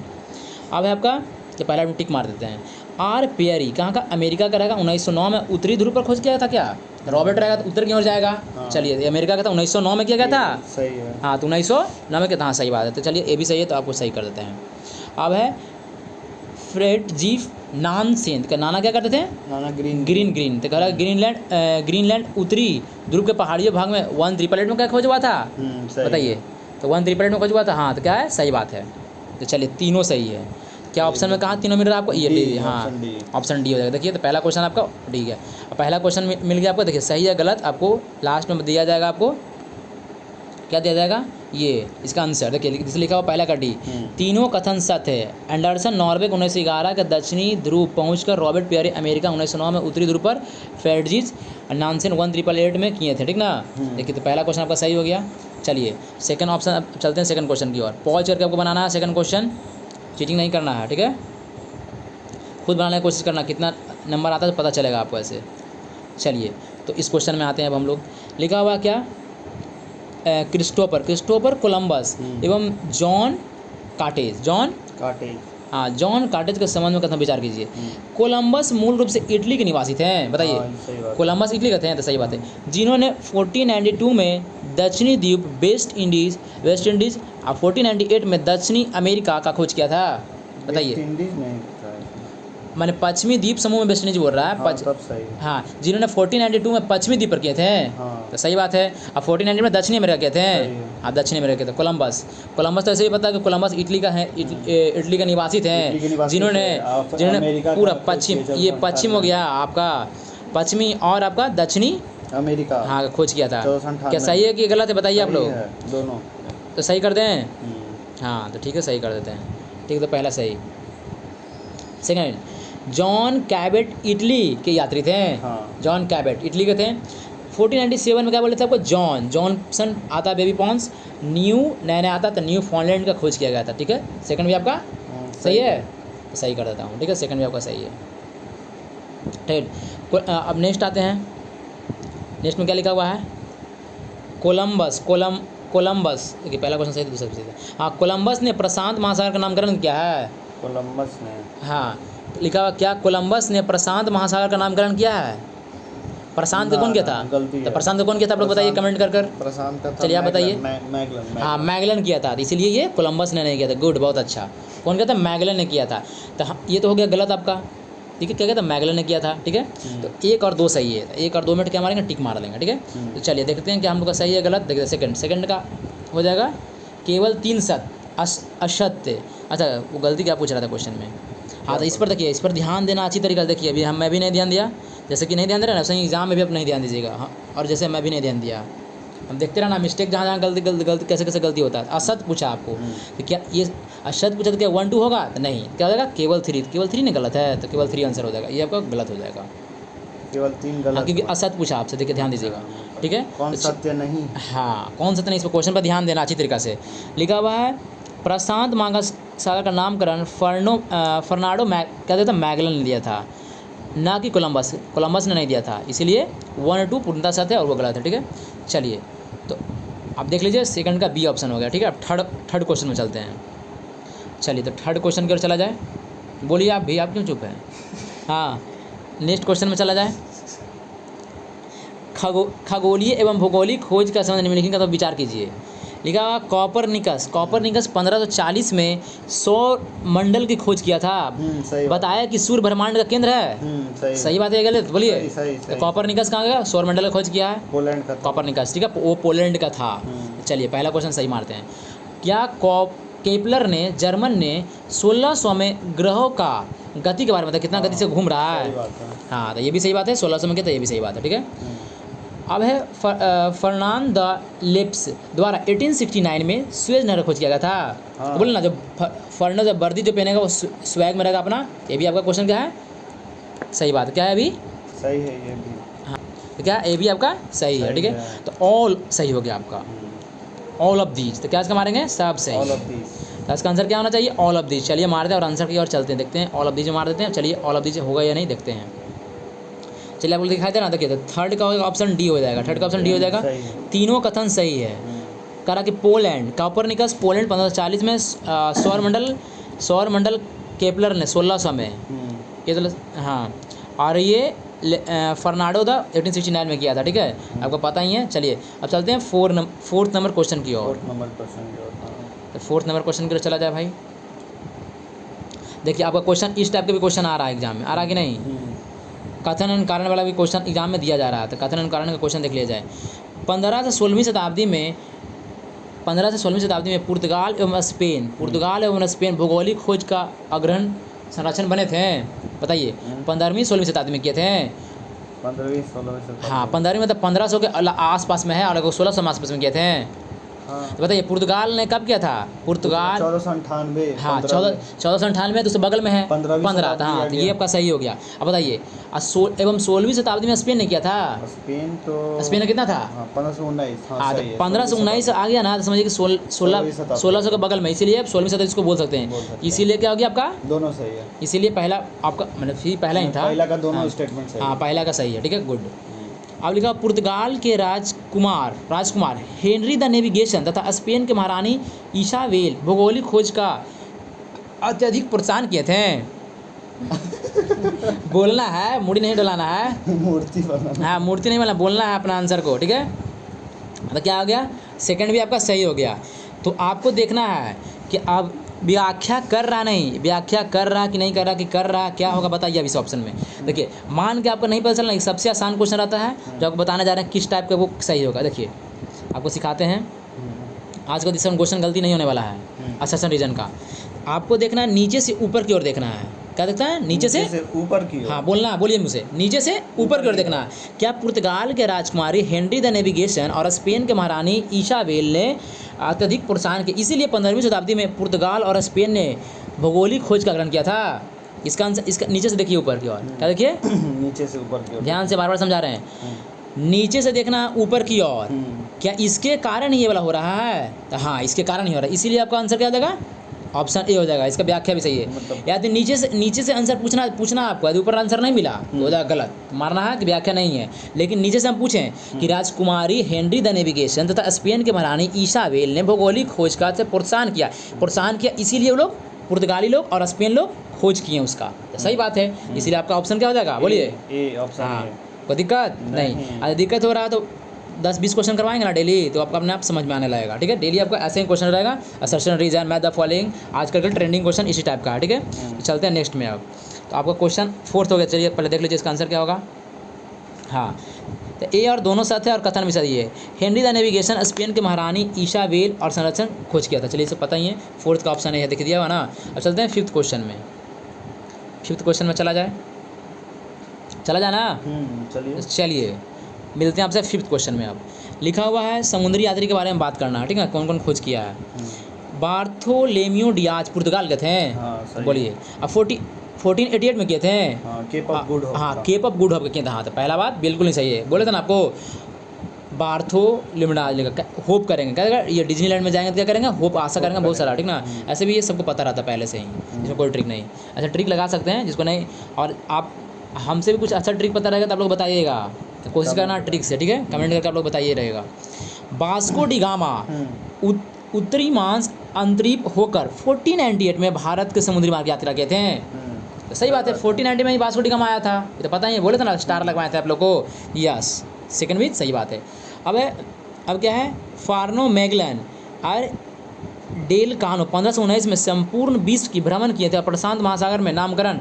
अब है आपका ये पहला टिक मार देते हैं, आर पेयरी कहाँ का, अमेरिका का रहेगा, 1909 में उत्तरी ध्रुव पर खोज किया था, क्या रॉबर्ट रहेगा तो उत्तर की ओर जाएगा, चलिए ये अमेरिका का था, 1909 में किया गया था, सही है, हाँ तो 1909 में क्या था, हाँ सही बात है, तो चलिए ये भी सही है, तो आपको सही कर देते हैं। अब है फ्रेडरिक नानसेन का नाना क्या करते थे, नाना ग्रीन, तो कह रहा है ग्रीनलैंड उत्तरी ध्रुव के पहाड़ियों भाग में 1888 में क्या खोज हुआ था, बताइए, तो 1888 में खोज हुआ था, हाँ तो क्या है सही बात है। तो चलिए तीनों सही है, क्या ऑप्शन में कहा तीनों मिल रहा है आपको, ये डी, हाँ ऑप्शन डी हो जाएगा। देखिए तो पहला क्वेश्चन आपका डी है, पहला क्वेश्चन मिल गया आपको, देखिए सही है गलत आपको लास्ट में दिया जाएगा, आपको क्या दिया जाएगा, ये इसका आंसर देखिए जिसे लिखा हुआ पहला का डी, तीनों कथन सत्य है। एंडरसन नॉर्वे 1911 के दक्षिणी ध्रुव पहुंचकर, रॉबर्ट पेयरी अमेरिका 1909 में उत्तरी ध्रुव पर, फ्रेडरिक नानसेन 1888 में किए थे, ठीक ना। देखिए तो पहला क्वेश्चन आपका सही हो गया। चलिए सेकंड ऑप्शन, अब चलते हैं सेकंड क्वेश्चन की ओर, पॉज करके आपको बनाना है सेकंड क्वेश्चन, चीटिंग नहीं करना है, ठीक है, खुद बनाने की कोशिश करना, कितना नंबर आता है तो पता चलेगा आपको ऐसे। चलिए तो इस क्वेश्चन में आते हैं अब हम लोग, लिखा हुआ क्या, क्रिस्टोफर कोलंबस एवं जॉन काटेज, हाँ जॉन काटेज के संबंध में कथन विचार कीजिए। कोलंबस मूल रूप से इटली के निवासी थे, बताइए, कोलंबस इटली के थे, तो सही बात है, जिन्होंने 1492 में दक्षिणी द्वीप वेस्ट इंडीज़ और 1498 में दक्षिणी अमेरिका का खोज किया था, बताइए, मैंने पश्चिमी द्वीप समूह में वेस्ट इंडीज बोल रहा है, तब सही, हाँ जिन्होंने 1492 में पश्चिमी द्वीप पर किए थे, तो सही बात है, और 1498 में दक्षिणी अमेरिका किए थे, हाँ दक्षिणी अमेरिका के थे। कोलंबस तो ऐसे ही पता है कि कोलंबस इटली का है, इटली का निवासी थे, जिन्होंने पूरा पश्चिम, ये पश्चिम हो गया आपका पश्चिमी और आपका दक्षिणी अमेरिका। हाँ खोज किया था। 1498 क्या सही है कि गलत है बताइए आप सही लोग। है, दोनों। तो सही कर दें। हम्म, हाँ तो ठीक है सही कर देते हैं। ठीक है तो पहला सही। सेकंड, जॉन कैबेट इटली के यात्री थे। हाँ। जॉन कैबेट इटली के थे। 1497 में क्या बोले थे आपको, जॉनसन आता बेबी पॉन्स, न्यू नया नया आता तो न्यू फॉनलैंड का खोज किया गया था। ठीक है सेकंड भी आपका सही है, तो सही कर देता हूँ। ठीक है सेकंड भी आपका सही है। ठीक अब नेक्स्ट आते हैं। नेक्स्ट में क्या लिखा हुआ है, कोलंबस। देखिए पहला क्वेश्चन सही था, दूसरा भी सही था। हाँ कोलंबस ने प्रशांत महासागर का नामकरण किया है। कोलंबस ने। हाँ लिखा हुआ क्या, कोलंबस ने प्रशांत महासागर का नामकरण किया है। प्रशांत कौन किया था, गलती तो है। प्रशांत कौन किया था आप लोग बताइए कमेंट कर कर। प्रशांत का था। चलिए आप बताइए। मैगलन। हाँ मैगलन किया था, इसीलिए ये कोलंबस ने नहीं किया था। गुड, बहुत अच्छा। कौन किया था, मैगलन ने किया था। तो ये तो हो गया गलत आपका। ठीक है क्या कहता, मैगलन ने किया था। ठीक है तो 1 और 2 सही है। 1 और 2 मिनट क्या मारेंगे, टिक मार देंगे। ठीक है तो चलिए देखते हैं कि हम लोग का सही है गलत। देखते सेकंड का हो जाएगा केवल 3 असत्य। अच्छा वो गलती क्या पूछ रहा था क्वेश्चन में। हाँ तो इस पर देखिए, इस पर ध्यान देना अच्छी तरीके से। देखिए अभी मैं भी नहीं ध्यान दिया, जैसे कि नहीं ध्यान दे रहा ना, वैसे एग्जाम में भी आप नहीं ध्यान दीजिएगा। हाँ और जैसे मैं भी नहीं ध्यान दिया, हम देखते रहना मिस्टेक जहाँ जहाँ गलती कैसे गलती होता है। असत पूछा आपको, तो क्या ये असत पूछा तो क्या 1 2 होगा, तो नहीं, क्या हो जाएगा केवल 3 नहीं गलत है, तो केवल 3 आंसर हो जाएगा। ये आपका गलत हो जाएगा, केवल 3 गलत। हाँ क्योंकि असत पूछा आपसे। देखिए ध्यान दीजिएगा। ठीक है कौन सत्य नहीं। हाँ कौन सत्य नहीं, इस पर क्वेश्चन पर ध्यान देना अच्छी तरीक़ा से। लिखा हुआ है प्रशांत महासागर का नामकरण फर्नाडो क्या देता मैगलन ने दिया था, ना कि कोलंबस ने नहीं दिया था। इसीलिए 1 और 2 पूर्णतः सत्य है और वो गलत है। ठीक है चलिए तो आप देख लीजिए सेकंड का बी ऑप्शन हो गया। ठीक है अब थर्ड क्वेश्चन में चलते हैं। चलिए तो थर्ड क्वेश्चन की ओर चला जाए। बोलिए आप भी, आप क्यों चुप हैं। हाँ नेक्स्ट क्वेश्चन में चला जाए। खगोलीय एवं भौगोलिक खोज का संबंध निम्नलिखित का तो विचार कीजिए। लिखा हुआ कॉपरनिकस 1540 में सौर मंडल की खोज किया था। सही बताया कि सूर्य ब्रह्मांड का केंद्र है। सही बात है गलत बोलिए। सही। तो कॉपरनिकस कहाँ गया, सौर मंडल का खोज किया है पोलैंड का था। कॉपरनिकस। ठीक है वो पोलैंड का था। चलिए पहला क्वेश्चन सही मारते हैं। क्या केपलर ने जर्मन ने 1600 में ग्रहों का गति के बारे में बताया, कितना गति से घूम रहा है। हाँ तो ये भी सही बात है, 1600 में क्या था, ये भी सही बात है। ठीक है अब है फर्नांड द लेप्स द्वारा 1869 में स्वेज नहर खोज किया गया था। तो बोले ना जब फर्नांड जब वर्दी जो पहनेगा वो स्वैग में रहेगा अपना। ये भी आपका क्वेश्चन क्या है, सही बात है। क्या है अभी, सही है ये भी। हाँ तो क्या ये भी आपका सही है। ठीक है तो ऑल सही हो गया आपका, ऑल ऑफ दीज। तो क्या इसका मारेंगे, सब सही। All of these. तो इसका आंसर क्या होना चाहिए, ऑल ऑफ दीज। चलिए मारते हैं और आंसर की ओर चलते हैं, देखते हैं ऑल ऑफ दीज मार देते हैं। चलिए ऑल ऑफ दीज होगा या नहीं देखते हैं। चलिए आप लोग दिखाई दे ना, देखिए तो थर्ड का ऑप्शन डी हो जाएगा। थर्ड का ऑप्शन डी हो जाएगा। तीनों कथन सही है। करा कि पोलैंड कॉपरनिकस पोलैंड 1540 में सौर मंडल केपलर ने 1600 में, ये तो हाँ, और ये फर्नाडो द 1869 में किया था। ठीक है आपको पता ही है। चलिए अब चलते हैं 4th नंबर क्वेश्चन की ओर। तो 4th नंबर क्वेश्चन की ओर चला जाए भाई। देखिए आपका क्वेश्चन इस टाइप के भी क्वेश्चन आ रहा है एग्जाम में, आ रहा है कि नहीं। कथन एवं कारण वाला भी क्वेश्चन एग्जाम में दिया जा रहा है। तो कथन एवं कारण का क्वेश्चन देख लिया जाए। 15 से 16वीं शताब्दी में पुर्तगाल एवं स्पेन भौगोलिक खोज का अग्रहण संरक्षण बने थे। बताइए 15वीं 16वीं शताब्दी में किए थे। 15वीं 16वीं शताब्दी। हाँ 15वीं मतलब 1500 के आसपास में है और 1600 में आसपास में किए थे। तो बताइए पुर्तगाल ने कब किया था, पुर्तगाल 1498। हाँ 1498 तो उससे बगल में है 15। हाँ तो ये आपका सही हो गया। अब बताइए एवं 16वीं शताब्दी में स्पेन ने किया था। स्पेन ने कितना था, 1519। हाँ तो 1519 आ गया ना, तो समझिए कि 1600 के बगल में, इसीलिए आप 16वीं शताब्दी इसको बोल सकते हैं। इसीलिए क्या हो गया आपका, दोनों सही है। इसीलिए पहला आपका मतलब फिर पहला ही था, पहला का दोनों स्टेटमेंट सही। हाँ पहला का सही है। ठीक है गुड। अब लिखा पुर्तगाल के राजकुमार हेनरी द नेविगेशन तथा स्पेन के महारानी इसाबेल भौगोलिक खोज का अत्यधिक प्रोत्साहन किए थे। बोलना है, मुड़ी नहीं डलाना है। मूर्ति बनाना। हाँ मूर्ति नहीं बनाना, बोलना है अपना आंसर को। ठीक है तो क्या हो गया, सेकंड भी आपका सही हो गया। तो आपको देखना है कि अब व्याख्या कर रहा कि नहीं कर रहा, कि कर रहा, क्या होगा बताइए अब इस ऑप्शन में। देखिए मान के आपको नहीं पता चलना, सबसे आसान क्वेश्चन रहता है जो आपको बताने जा रहे हैं किस टाइप का वो सही होगा। देखिए आपको सिखाते हैं, आज का क्वेश्चन गलती नहीं होने वाला है। असर्शन रीजन का आपको देखना है, नीचे से ऊपर की ओर देखना है। क्या देखता है? नीचे से ऊपर की ओर। हाँ बोलना, बोलिए मुझसे, नीचे से ऊपर की ओर देखना। क्या पुर्तगाल के राजकुमारी हेनरी द नेविगेशन और स्पेन के महारानी इसाबेल ने अत्यधिक प्रोत्साहन किया, इसीलिए 15वीं शताब्दी में पुर्तगाल और स्पेन ने भौगोलिक खोज का ग्रहण किया था? इसका आंसर, इसका नीचे से देखिए ऊपर की ओर, क्या देखिए? नीचे से ऊपर की ओर। ध्यान से बार बार समझा रहे हैं, नीचे से देखना ऊपर की ओर। क्या इसके कारण ये वाला हो रहा है? तो हाँ, इसके कारण ही हो रहा है, इसीलिए आपका आंसर क्या हो जाएगा? ऑप्शन ए हो जाएगा। इसका व्याख्या भी सही है। मतलब या तो नीचे से आंसर पूछना आपको, यदि ऊपर आंसर नहीं मिला तो हो जाएगा गलत, मारना है कि व्याख्या नहीं है। लेकिन नीचे से हम पूछें कि राजकुमारी हेनरी द नेविगेशन तथा स्पेन के महारानी इसाबेल ने भौगोलिक खोज का से प्रोत्साहन किया, इसीलिए वो लोग, पुर्तगाली लोग और स्पेन लोग खोज किए उसका। तो सही बात है, इसीलिए आपका ऑप्शन क्या हो जाएगा? बोलिए। ए ऑप्शन हाँ, ए। कोई दिक्कत नहीं। अगर दिक्कत हो रहा है तो 10-20 क्वेश्चन करवाएंगे ना डेली, तो आपको अपने आप समझ में आने लगेगा। ठीक है, डेली आपका ऐसे ही क्वेश्चन रहेगा, assertion, reason, match the following. आजकल का ट्रेंडिंग क्वेश्चन इसी टाइप का है। ठीक है, तो चलते हैं नेक्स्ट में। अब तो आपका क्वेश्चन 4th हो गया। चलिए पहले देख लीजिए इसका आंसर क्या होगा। हाँ, तो ए और दोनों सत्य है और कथन भी सही है। हेनरी द नेविगेशन स्पेन के महारानी इसाबेल और संरक्षण खोज किया था। चलिए इसे पता ही है, 4th का ऑप्शन है, दिख दिया हुआ ना। अब चलते हैं 5th क्वेश्चन में। 5th क्वेश्चन में चला जाए ना। चलिए मिलते हैं आपसे 5th क्वेश्चन में। अब लिखा हुआ है समुद्री यात्री के बारे में बात करना है। ठीक है, कौन कौन खोज किया है? बार्थोलेमियो डियाज पुर्तगाल के थे। हाँ, बोलिए। अब 1488 में किए थे। Cape of Good Hope. हाँ, केप ऑफ गुड होप के किए थे। हाँ, तो पहला बात बिल्कुल नहीं सही है। बोले थे ना आपको, बार्थोलेमियो होप करेंगे, क्या करेंगे? ये डिज्नीलैंड में जाएंगे तो क्या करेंगे? होप, आशा करेंगे बहुत सारा। ठीक ना, ऐसे भी ये सबको पता रहता पहले से ही, इसमें कोई ट्रिक नहीं। अच्छा, ट्रिक लगा सकते हैं जिसको नहीं, और आप हमसे भी कुछ अच्छा ट्रिक पता रहेगा तो आप लोग बताइएगा, तो कोशिश करना ट्रिक से। ठीक है, कमेंट करके आप लोग बताइए रहेगा। वास्को डी गामा उत्तरी मांस अंतरीप होकर 1498 में भारत के समुद्री मार्ग यात्रा किए थे। तो सही बात है, 1490 में ही वास्को डी गामा आया था, ये तो पता ही है, बोले थे ना, स्टार लगवाए थे आप लोग को। यस, सेकंड भी सही बात है। अब क्या है? फार्नो मैगलन और डेल कानो 1519 में संपूर्ण विश्व की भ्रमण किए थे और प्रशांत महासागर में नामकरण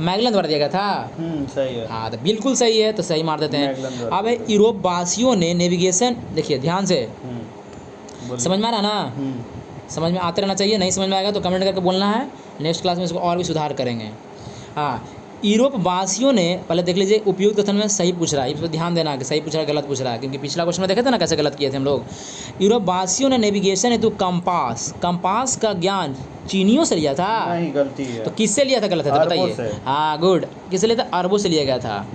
मैगलन द्वारा दिया गया था। सही है। हाँ, तो बिल्कुल सही है, तो सही मार देते हैं। अब यूरोप वासियों ने नेविगेशन, देखिए ध्यान से, समझ में आ रहा ना? समझ में आते रहना चाहिए, नहीं समझ में आएगा तो कमेंट करके बोलना है, नेक्स्ट क्लास में इसको और भी सुधार करेंगे। हाँ, यूरोप वासियों ने, पहले देख लीजिए उपयुक्त कथन में सही पूछ रहा है, इस पर ध्यान देना कि सही पूछ रहा है गलत पूछ रहा है, क्योंकि पिछला क्वेश्चन में देखे थे ना कैसे गलत किए थे हम लोग। यूरोप वासियों ने नेविगेशन हेतु कंपास का ज्ञान चीनियों से लिया था। नहीं, गलती है। तो किससे लिया था? गलत है तो बताइए। हाँ, गुड। किससे लिया था? अरबों से लिया गया था,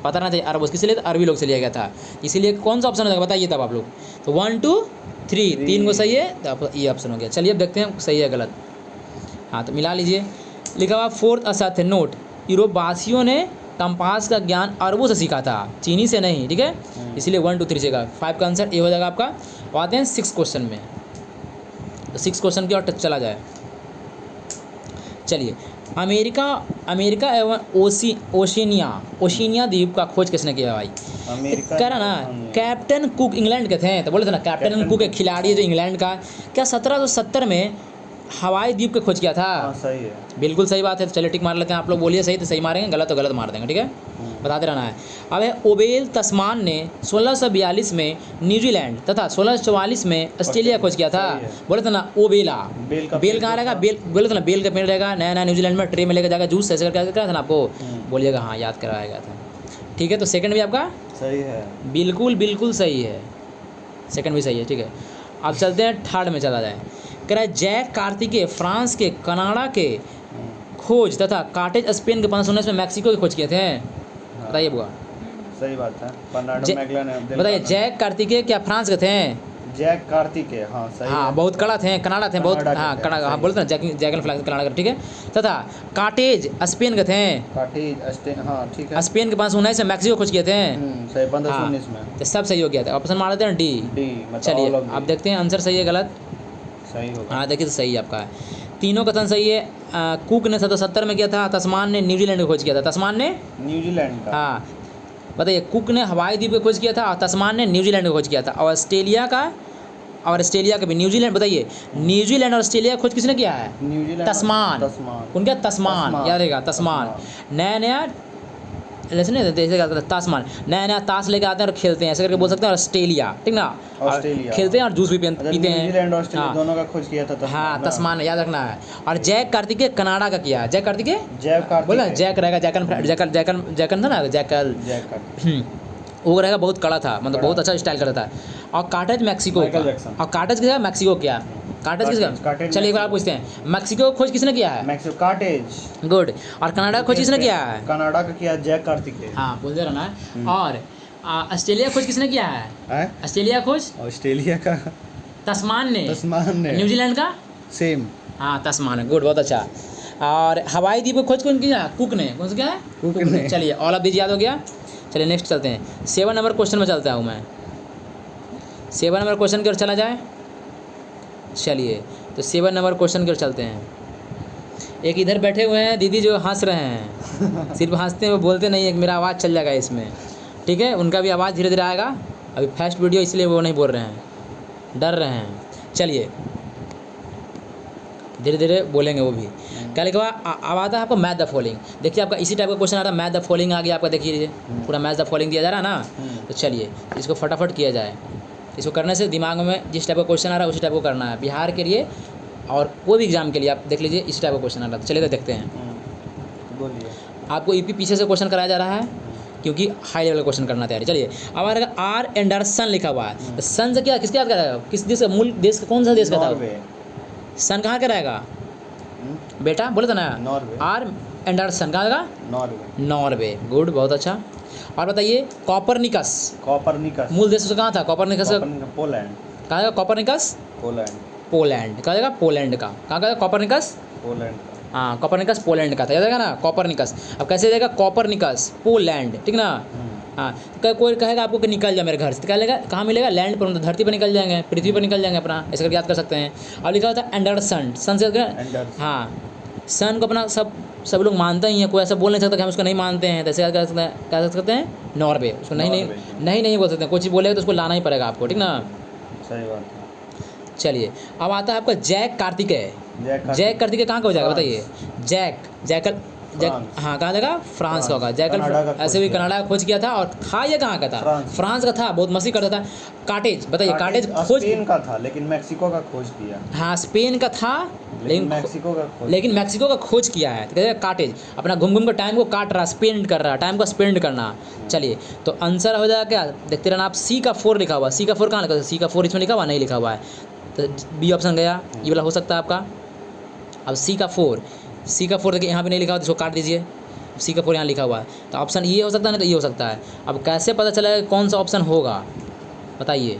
पता ना चाहिए। अरबों किससे लिया था? अरबी लोग से लिया गया था। इसीलिए कौन सा ऑप्शन हो जाएगा बताइए तब आप लोग। तो 1 2 3 3 को सही है, तो आप ये ऑप्शन हो गया। चलिए अब देखते हैं सही है गलत। हाँ, तो मिला लीजिए। लिखा हुआ 4th असत्य नोट, यूरोप वासियों ने कंपास का ज्ञान अरबों से सीखा था, चीनी से नहीं। ठीक है, इसलिए 1 2 3 से 5 का आंसर ए हो जाएगा आपका। आते हैं 6th क्वेश्चन में। तो 6th क्वेश्चन की ओर चला जाए। चलिए, अमेरिका एवं ओशिनिया द्वीप का खोज किसने किया भाई? कह रहा ना, कैप्टन कुक इंग्लैंड के थे, तो बोले थे ना कैप्टन कुक एक खिलाड़ी है जो इंग्लैंड का। क्या 1770 में हवाई द्वीप की खोज किया था? सही है, बिल्कुल सही बात है। तो चलिए टिक मार लेते हैं, आप लोग बोलिए सही तो सही मारेंगे, गलत तो गलत मार देंगे। ठीक है, बताते रहना है। अब है ओबेल तस्मान ने 1642 में न्यूजीलैंड तथा 1644 में ऑस्ट्रेलिया खोज किया था। बोले थे ना ओबेला, बेल कहाँ रहेगा? बेल, बोले थे ना बेल का पेड़ रहेगा, नया नया न्यूजीलैंड में ट्रे में लेकर जाकर जूस ऐसे करके क्या था ना आपको, बोलिएगा। हाँ, याद कराया गया था। ठीक है, तो सेकंड भी आपका सही है, बिल्कुल सही है, सेकंड भी सही है। ठीक है, अब चलते हैं 3rd में चला जाए। कह रहा है जैक कार्तिकेय फ्रांस के कनाडा के खोज तथा काटेज स्पेन के 1519 में मैक्सिको की खोज किए थे। बताइए बुआ। सही बात है, फर्नांडो मैगलन है। बताइए, जैक कार्तिकेय क्या फ्रांस के थे? जैक कार्तिकेय, हाँ सही हाँ, है। बहुत कड़ा थे, कनाडा थे बहुत। हाँ, कनाडा, हाँ बोलते ना जैगन फ्लैग कनाडा का। ठीक है, तथा काटेज स्पेन के थे। हाँ ठीक है, स्पेन के 1519 में मैक्सिको खोज किए थे। सही, 1519 में। तो सब सही हो गया था, ऑप्शन मार देते हैं डी। चलिए अब देखते हैं आंसर सही है गलत। सही होगा। हाँ, देखिए तो सही है आपका। तीनों कथन सही है। कुक ने 1770 में किया था, तस्मान ने न्यूजीलैंड की खोज किया था। तस्मान ने न्यूजीलैंड का, हाँ बताइए, कुक ने हवाई द्वीप की खोज किया था और तस्मान ने न्यूजीलैंड की खोज किया था। और ऑस्ट्रेलिया का भी न्यूजीलैंड। बताइए, न्यूजीलैंड और ऑस्ट्रेलिया की खोज किसने किया है? न्यूजीलैंड, तस्मान। उनका तस्मान याद रहेगा, तस्मान। नया जैसे नहीं जैसे क्या कहते हैं ताशमान, नया नया ताश लेके आते हैं और खेलते हैं, ऐसे करके बोल सकते हैं ऑस्ट्रेलिया, ठीक ना। और ऑस्ट्रेलिया खेलते हैं और जूस भी अच्छा, पीते हैं। न्यूजीलैंड ऑस्ट्रेलिया हाँ दोनों का खोज किया था तस्मान हाँ, ना? तस्मान याद रखना है। और जैक कार्तिकेय कनाडा का किया, जैक कार्तिकेय जैक कार्तिक बोला जैक रहेगा, जैकन था ना, जैकल, जैक कार्तिक वो रहेगा, बहुत कड़ा था, मतलब बहुत अच्छा स्टाइल करता था। और कार्टेज मैक्सिको माइकल का, जैक्सन। और कार्टेज किसका, मैक्सिको क्या, कार्टेज किसका। कार्टेज चलिए एक बार पूछते हैं, मैक्सिको खोज किसने किया है, मैक्सिको कार्टेज। गुड। और कनाडा खोज किसने किया है, कनाडा का किया जैक कार्तिक ने। हाँ बोलते रहना है। और ऑस्ट्रेलिया खोज किसने किया है, हैं? ऑस्ट्रेलिया खोज ऑस्ट्रेलिया का तस्मान ने, तस्मान ने। न्यूजीलैंड का सेम हाँ तस्मान है, गुड, बहुत अच्छा। और हवाई द्वीप को खोज कौन किया, कुक ने, कौन सा क्या है, कुक ने। चलिए ऑल ऑफ दीज याद हो गया। चलिए नेक्स्ट चलते हैं, 7 नंबर क्वेश्चन में चलता हूँ मैं, 7 नंबर क्वेश्चन की ओर चला जाए। चलिए तो 7 नंबर क्वेश्चन की ओर चलते हैं। एक इधर बैठे हुए हैं दीदी जो हंस रहे हैं, सिर्फ हंसते हैं, वो बोलते नहीं है, मेरा आवाज़ चल जाएगा इसमें, ठीक है, उनका भी आवाज़ धीरे धीरे आएगा, अभी फर्स्ट वीडियो इसलिए वो नहीं बोल रहे हैं, डर रहे हैं। चलिए धीरे धीरे बोलेंगे वो भी। क्या लिखा हुआ अब आता है आपको मैथ द फॉलोइंग। देखिए आपका इसी टाइप का क्वेश्चन आ रहा है, मैथ द फॉलोइंग आ गया आपका, देखिए पूरा मैथ द फॉलोइंग दिया जा रहा है ना। तो चलिए इसको फटाफट किया जाए, इसको करने से दिमाग में जिस टाइप का क्वेश्चन आ रहा है उसी टाइप को करना है, बिहार के लिए और कोई भी एग्जाम के लिए आप देख लीजिए इसी टाइप का क्वेश्चन आ रहा है। तो चलिए तो देखते हैं। बोलिए। आपको ईपी पीछे से क्वेश्चन कराया जा रहा है क्योंकि हाई लेवल का क्वेश्चन करना तैयारी। चलिए अब आ रहा है आर एंडरसन लिखा हुआ है, तो सन से क्या किसके याद कराएगा, किस देश का, मूल देश का, कौन सा देश का था, नॉर्वे। सन कहाँ का रहेगा बेटा, बोले था ना, नॉर्वे। आर एंडरसन कहाँ का, नॉर्वे। नॉर्वे, गुड, बहुत अच्छा। और बताइए कॉपरनिकस, कॉपरनिकस। मूल देश उसका कहाँ था, कॉपरनिकस का पोलैंड। कहाँ का, कॉपरनिकस पोलैंड। पोलैंड, कहाँ जाएगा, पोलैंड का, कहाँ का कॉपरनिकस, पोलैंड का। हाँ कॉपरनिकस पोलैंड का था, याद आएगा ना कॉपरनिकस। अब कैसे जाएगा कॉपरनिकस पोलैंड, ठीक ना। हाँ कोई कहेगा आपको कि निकल जाए मेरे घर से, तो क्या लेगा, कहाँ मिलेगा, लैंड पर, धरती पर निकल जाएंगे, पृथ्वी पर निकल जाएंगे अपना, ऐसे करके याद कर सकते हैं। अब लिखा होता है एंडरसन, सन से एंडरसन। हाँ सन को अपना सब लोग मानते ही हैं, कोई ऐसा बोल नहीं सकता कि हम उसको नहीं मानते हैं, तो ऐसे याद कर सकते हैं, क्या कर सकते हैं, नॉर्वे, उसको नहीं बोल सकते हैं, कोई चीज़ बोलेगा तो उसको लाना ही पड़ेगा आपको, ठीक ना। सही बात है। चलिए अब आता है आपका जैक कार्तिकेय, जैक कार्तिकेय कहाँ का हो जाएगा बताइए, जैक, हाँ कहाँ जाएगा, फ्रांस का होगा, जैकल ऐसे भी कनाडा का खोज किया था, और था ये कहाँ का था, फ्रांस का था, बहुत मस्ती करता था। कार्टेज बताइए, कार्टेज खोज स्पेन का था लेकिन मैक्सिको का खोज किया। हाँ स्पेन का था लेकिन मैक्सिको का खोज किया है, तो कहते हैं कार्टेज, अपना घूम घूम कर टाइम को काट रहा, स्पेंड कर रहा, टाइम को स्पेंड करना। चलिए तो आंसर हो जाएगा क्या, देखते रहना आप, सी का 4 लिखा हुआ, सी का 4 कहाँ लिखा हुआ, सी का 4 इसमें लिखा हुआ नहीं लिखा हुआ है, तो बी ऑप्शन गया, ये वाला हो सकता है आपका। अब सी का 4 देखिए यहाँ पे नहीं लिखा हुआ, तो इसको काट दीजिए, सी का 4 यहाँ लिखा हुआ है, तो ऑप्शन ये हो सकता है, नहीं तो ये हो सकता है। अब कैसे पता चलेगा कौन सा ऑप्शन होगा बताइए,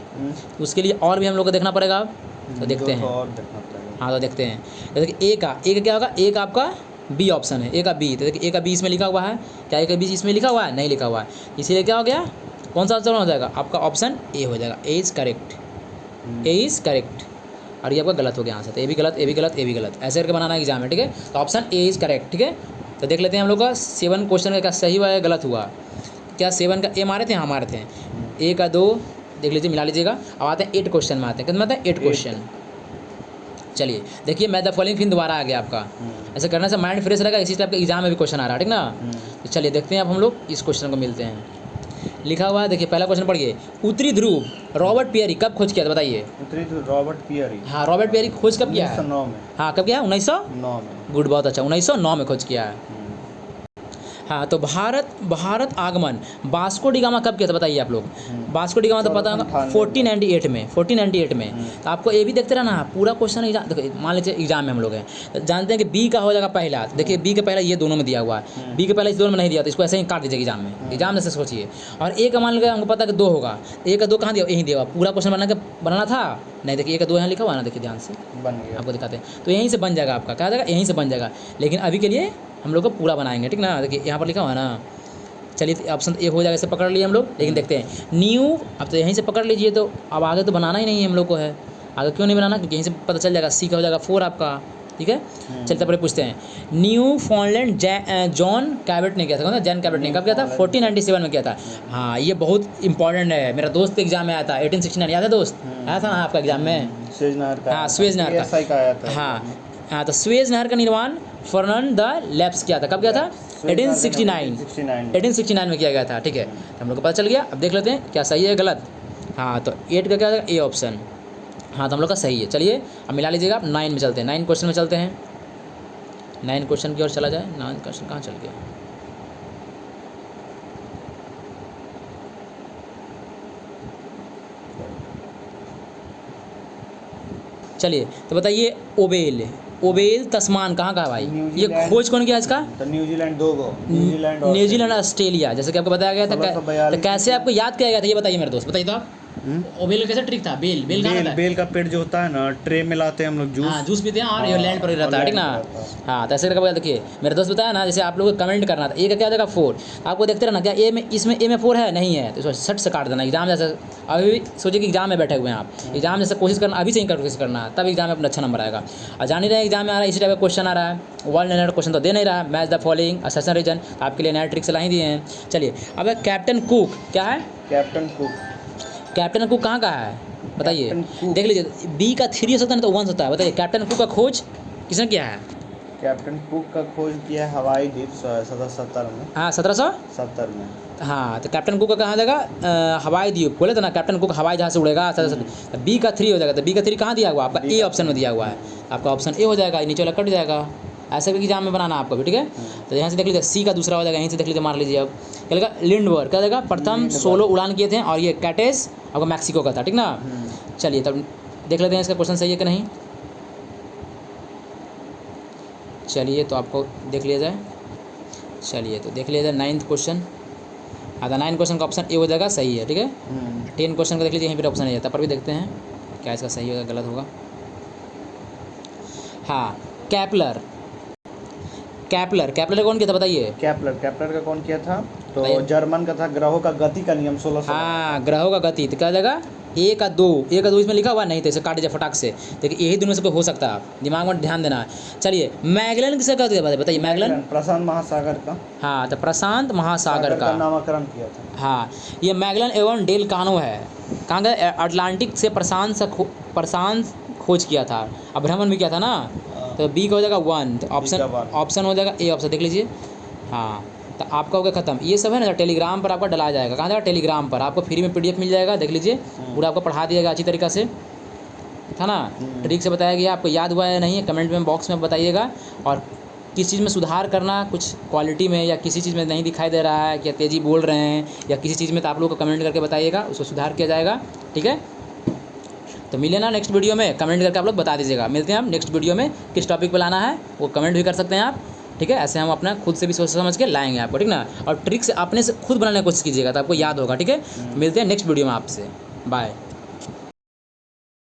उसके लिए और भी हम लोग को देखना पड़ेगा, तो देखते हैं। हाँ तो देखते हैं, जैसे कि ए का क्या होगा, ए का आपका बी ऑप्शन है, ए का बी, तो देखिए ए का बी इसमें लिखा हुआ है, क्या ए का बी इसमें लिखा हुआ है, नहीं लिखा हुआ है, इसीलिए क्या हो गया, कौन सा आंसर हो जाएगा आपका, ऑप्शन ए हो जाएगा, A is correct, A is correct. और ये आपका गलत हो गया आंसर, तो ए भी गलत, ए भी गलत, ए भी गलत, ऐसे करके बनाना एग्जाम है, ठीक है। तो ऑप्शन ए इज़ करेक्ट, ठीक है। तो देख लेते हैं हम लोग का 7 क्वेश्चन का क्या सही हुआ या गलत हुआ, क्या 7 का ए मारे थे, हाँ मारे थे, ए का 2 देख लीजिए, मिला लीजिएगा। अब आते हैं 8 क्वेश्चन में, आते हैं कितने आते हैं, 8 क्वेश्चन। चलिए देखिए मैथ द फॉलोइंग फिर दोबारा आ गया आपका, ऐसे करने से माइंड फ्रेश रहेगा, इसी टाइप का एग्जाम में भी क्वेश्चन आ रहा है, ठीक ना। तो चलिए देखते हैं अब हम लोग इस क्वेश्चन को मिलते हैं। लिखा हुआ है देखिए, पहला क्वेश्चन पढ़िए, उत्तरी ध्रुव रॉबर्ट पियरी कब खोज किया था बताइए। उत्तरी ध्रुव रॉबर्ट पियरी, हाँ रॉबर्ट पियरी खोज कब किया है, 1909 में। हाँ कब किया है, 1909 में। गुड, बहुत अच्छा, 1909 में खोज किया है। हाँ तो भारत आगमन वास्को डी गामा कब किया था बताइए आप लोग, वास्को डी गामा तो पता होगा 1498 में, 1498 में। तो आपको ये भी देखते रहना, पूरा क्वेश्चन एग्जाम देखो, मान लीजिए एग्जाम में हम लोग हैं, तो जानते हैं कि बी का हो जाएगा पहला, देखिए बी का पहला ये दोनों में दिया हुआ है, बी का पहला इस दोनों में नहीं दिया, तो इसको ऐसे ही काट दीजिए एग्जाम में, एग्जाम में से सोचिए। और ए का मान लीजिए हमको पता है कि 2 होगा, ए का 2 कहाँ दिया, यहीं दिया हुआ, पूरा क्वेश्चन बनाना था नहीं, देखिए ए का 2 यहाँ लिखा हुआ ना, देखिए ध्यान से बन गया, आपको दिखाते हैं, तो यहीं से बन जाएगा आपका, क्या जाएगा, यहीं से बन जाएगा। लेकिन अभी के लिए हम लोग को पूरा बनाएंगे, ठीक ना, देखिए यहाँ पर लिखा हुआ है ना। चलिए ऑप्शन ए हो जाएगा, इसे पकड़ लिए हम लोग, लेकिन देखते हैं न्यू, अब तो यहीं से पकड़ लीजिए, तो अब आगे तो बनाना ही नहीं है हम लोग को, है आगे क्यों नहीं बनाना, क्योंकि यहीं से पता चल जाएगा, सी का हो जाएगा 4 आपका, ठीक है। चलते पहले पूछते हैं, न्यू फाउंडलैंड जॉन कैबेट ने किया था, कौन था, जॉन कैबेट ने कब किया था, 1497 में किया था। हाँ ये बहुत इंपॉर्टेंट है, मेरा दोस्त के एग्जाम में आया था 1869, याद है दोस्त, आया था ना आपका एग्जाम में, स्वेज नहर का, हाँ स्वेज नहर का, आया था। हाँ तो स्वेज नहर का निर्माण फर्नांड द लेप्स किया था, कब किया था, 1869 1869 में किया गया था, ठीक है। तो हम लोग को पता चल गया। अब देख लेते हैं क्या सही है गलत। हाँ, तो 8 का क्या हो जाएगा, ए ऑप्शन। हाँ, तो हम लोग का सही है। चलिए अब मिला लीजिएगा। आप 9 में चलते हैं, 9 क्वेश्चन में चलते हैं। 9 क्वेश्चन की ओर चला जाए। 9 क्वेश्चन कहाँ चल गया? चलिए तो बताइए, ओबेल तस्मान कहाँ का है भाई? ये न्यूजीलैंड। खोज कौन किया इसका? तो न्यूजीलैंड 2 गो, न्यूजीलैंड और न्यूजीलैंड ऑस्ट्रेलिया, जैसे कि आपको बताया गया था। 1642 तो कैसे आपको याद किया गया था ये बताइए मेरे दोस्त, बताइए तो आप। ओबेल कैसे ट्रिक था? बेल बेल कहाँ रहता है? बेल का पेड़ जो होता है ना, ट्रे में लाते हैं हम लोग जूस। हाँ, जूस पीते हैं और ये हाँ, लैंड पर ही रहता है, और ठीक ना। लैंड पर रहता है। हाँ, तो ऐसे करके देखिए मेरे दोस्त बताया ना, जैसे आप लोगों को कमेंट करना था। ए का क्या हो जाएगा 4। आपको देखते रहना क्या ए में, इसमें ए में 4 है नहीं है, तो इसको सट से काट देना। एग्जाम जैसे अभी भी सोचिए कि एग्जाम में बैठे हुए हैं आप, एग्जाम जैसे कोशिश करना, अभी से ही कोशिश करना, तब एग्जाम में अपना अच्छा नंबर आएगा। और जान ही रहे एग्जाम में आ रहा है इसी टाइप का क्वेश्चन आ रहा है। वर्ल्ड नया क्वेश्चन तो दे नहीं रहा। Match the following assertion reason, आपके लिए नया ट्रिक सलाह दिए हैं। चलिए अब कैप्टन कुक क्या है? Captain cook. कैप्टन कुक कहाँ का है बताइए? Captain cook. देख लीजिए, बी का 3 हो सकता है, नहीं तो 1 होता है। बताइए कैप्टन कुक का खोज किसने किया है? कैप्टन कुक का खोज किया है हवाई द्वीप 1770 में। हाँ, 1700। 70 में। हाँ, तो कैप्टन कुक का कहाँ जाएगा? हवाई द्वीप बोले तो ना, कैप्टन कुक हवाई जहाज से उड़ेगा। बी का 3 हो जाएगा। तो बी का 3 कहाँ दिया हुआ? आपका ए ऑप्शन में दिया हुआ है। आपका ऑप्शन ए हो जाएगा, नीचे वाला कट जाएगा। ऐसे करके एग्जाम में बनाना आपको भी, ठीक है। तो यहाँ से देख लीजिए, सी का दूसरा हो जाएगा, यहीं से देख लीजिए, मार लीजिए। अब क्या लगा? लिंडबर्ग क्या जाएगा? प्रथम सोलो उड़ान किए थे, और ये कैटेस आपका मैक्सिको का था, ठीक ना। चलिए तब देख लेते हैं इसका क्वेश्चन सही है कि नहीं। चलिए तो आपको देख लिया जाए। चलिए तो देख लिया जाए 9th क्वेश्चन। हाँ, तो 9 क्वेश्चन का ऑप्शन ए हो जाएगा, सही है, ठीक है। 10 क्वेश्चन का देख लीजिए, यहीं पर ऑप्शन नहीं है, तब पर भी देखते हैं क्या इसका सही होगा गलत होगा। हाँ, केपलर कौन किया था बताइए? केपलर का कौन किया था? तो बताइए। जर्मन का था, ग्रहों का गति का नियम 1600। हाँ, ग्रहों का गति। तो क्या जाएगा? ए का 2 इसमें लिखा हुआ नहीं, तो इसे काट दीजिए फटाक से। देखिए यही दोनों से कोई हो सकता है, आप दिमाग में ध्यान देना है। चलिए मैगलन किसे कहते हैं बताइए? मैगलन प्रशांत महासागर का। हाँ, तो प्रशांत महासागर का। नामकरण किया था। हाँ, ये मैगलन एवं डेल कानो है। कहाँ का? अटलांटिक से प्रशांत खोज किया था, अभ्रमण भी किया था ना। तो बी का हो जाएगा 1। तो ऑप्शन हो जाएगा ए ऑप्शन, देख लीजिए। हाँ, तो आपका हो गया खत्म। ये सब है ना टेलीग्राम पर आपका डलाया जाएगा। कहाँ जाएगा? टेलीग्राम पर आपको फ्री में PDF मिल जाएगा, देख लीजिए। पूरा आपको पढ़ा दिया जाएगा अच्छी तरीक़ा से, था ना। ट्रिक से बताया गया, आपको याद हुआ है नहीं, कमेंट में बॉक्स में बताइएगा। और किस चीज़ में सुधार करना, कुछ क्वालिटी में या किसी चीज़ में नहीं दिखाई दे रहा है, क्या तेज़ी बोल रहे हैं या किसी चीज़ में, तो आप लोग को कमेंट करके बताइएगा, उसको सुधार किया जाएगा, ठीक है। तो मिले ना नेक्स्ट वीडियो में, कमेंट करके आप लोग बता दीजिएगा। मिलते हैं हम नेक्स्ट वीडियो में। किस टॉपिक पर लाना है वो कमेंट भी कर सकते हैं आप, ठीक है। ऐसे हम अपना खुद से भी सोच समझ के लाएंगे आपको, ठीक ना। और ट्रिक से अपने से खुद बनाने की कोशिश कीजिएगा, तो आपको याद होगा, ठीक है। मिलते हैं नेक्स्ट वीडियो में आपसे। बाय।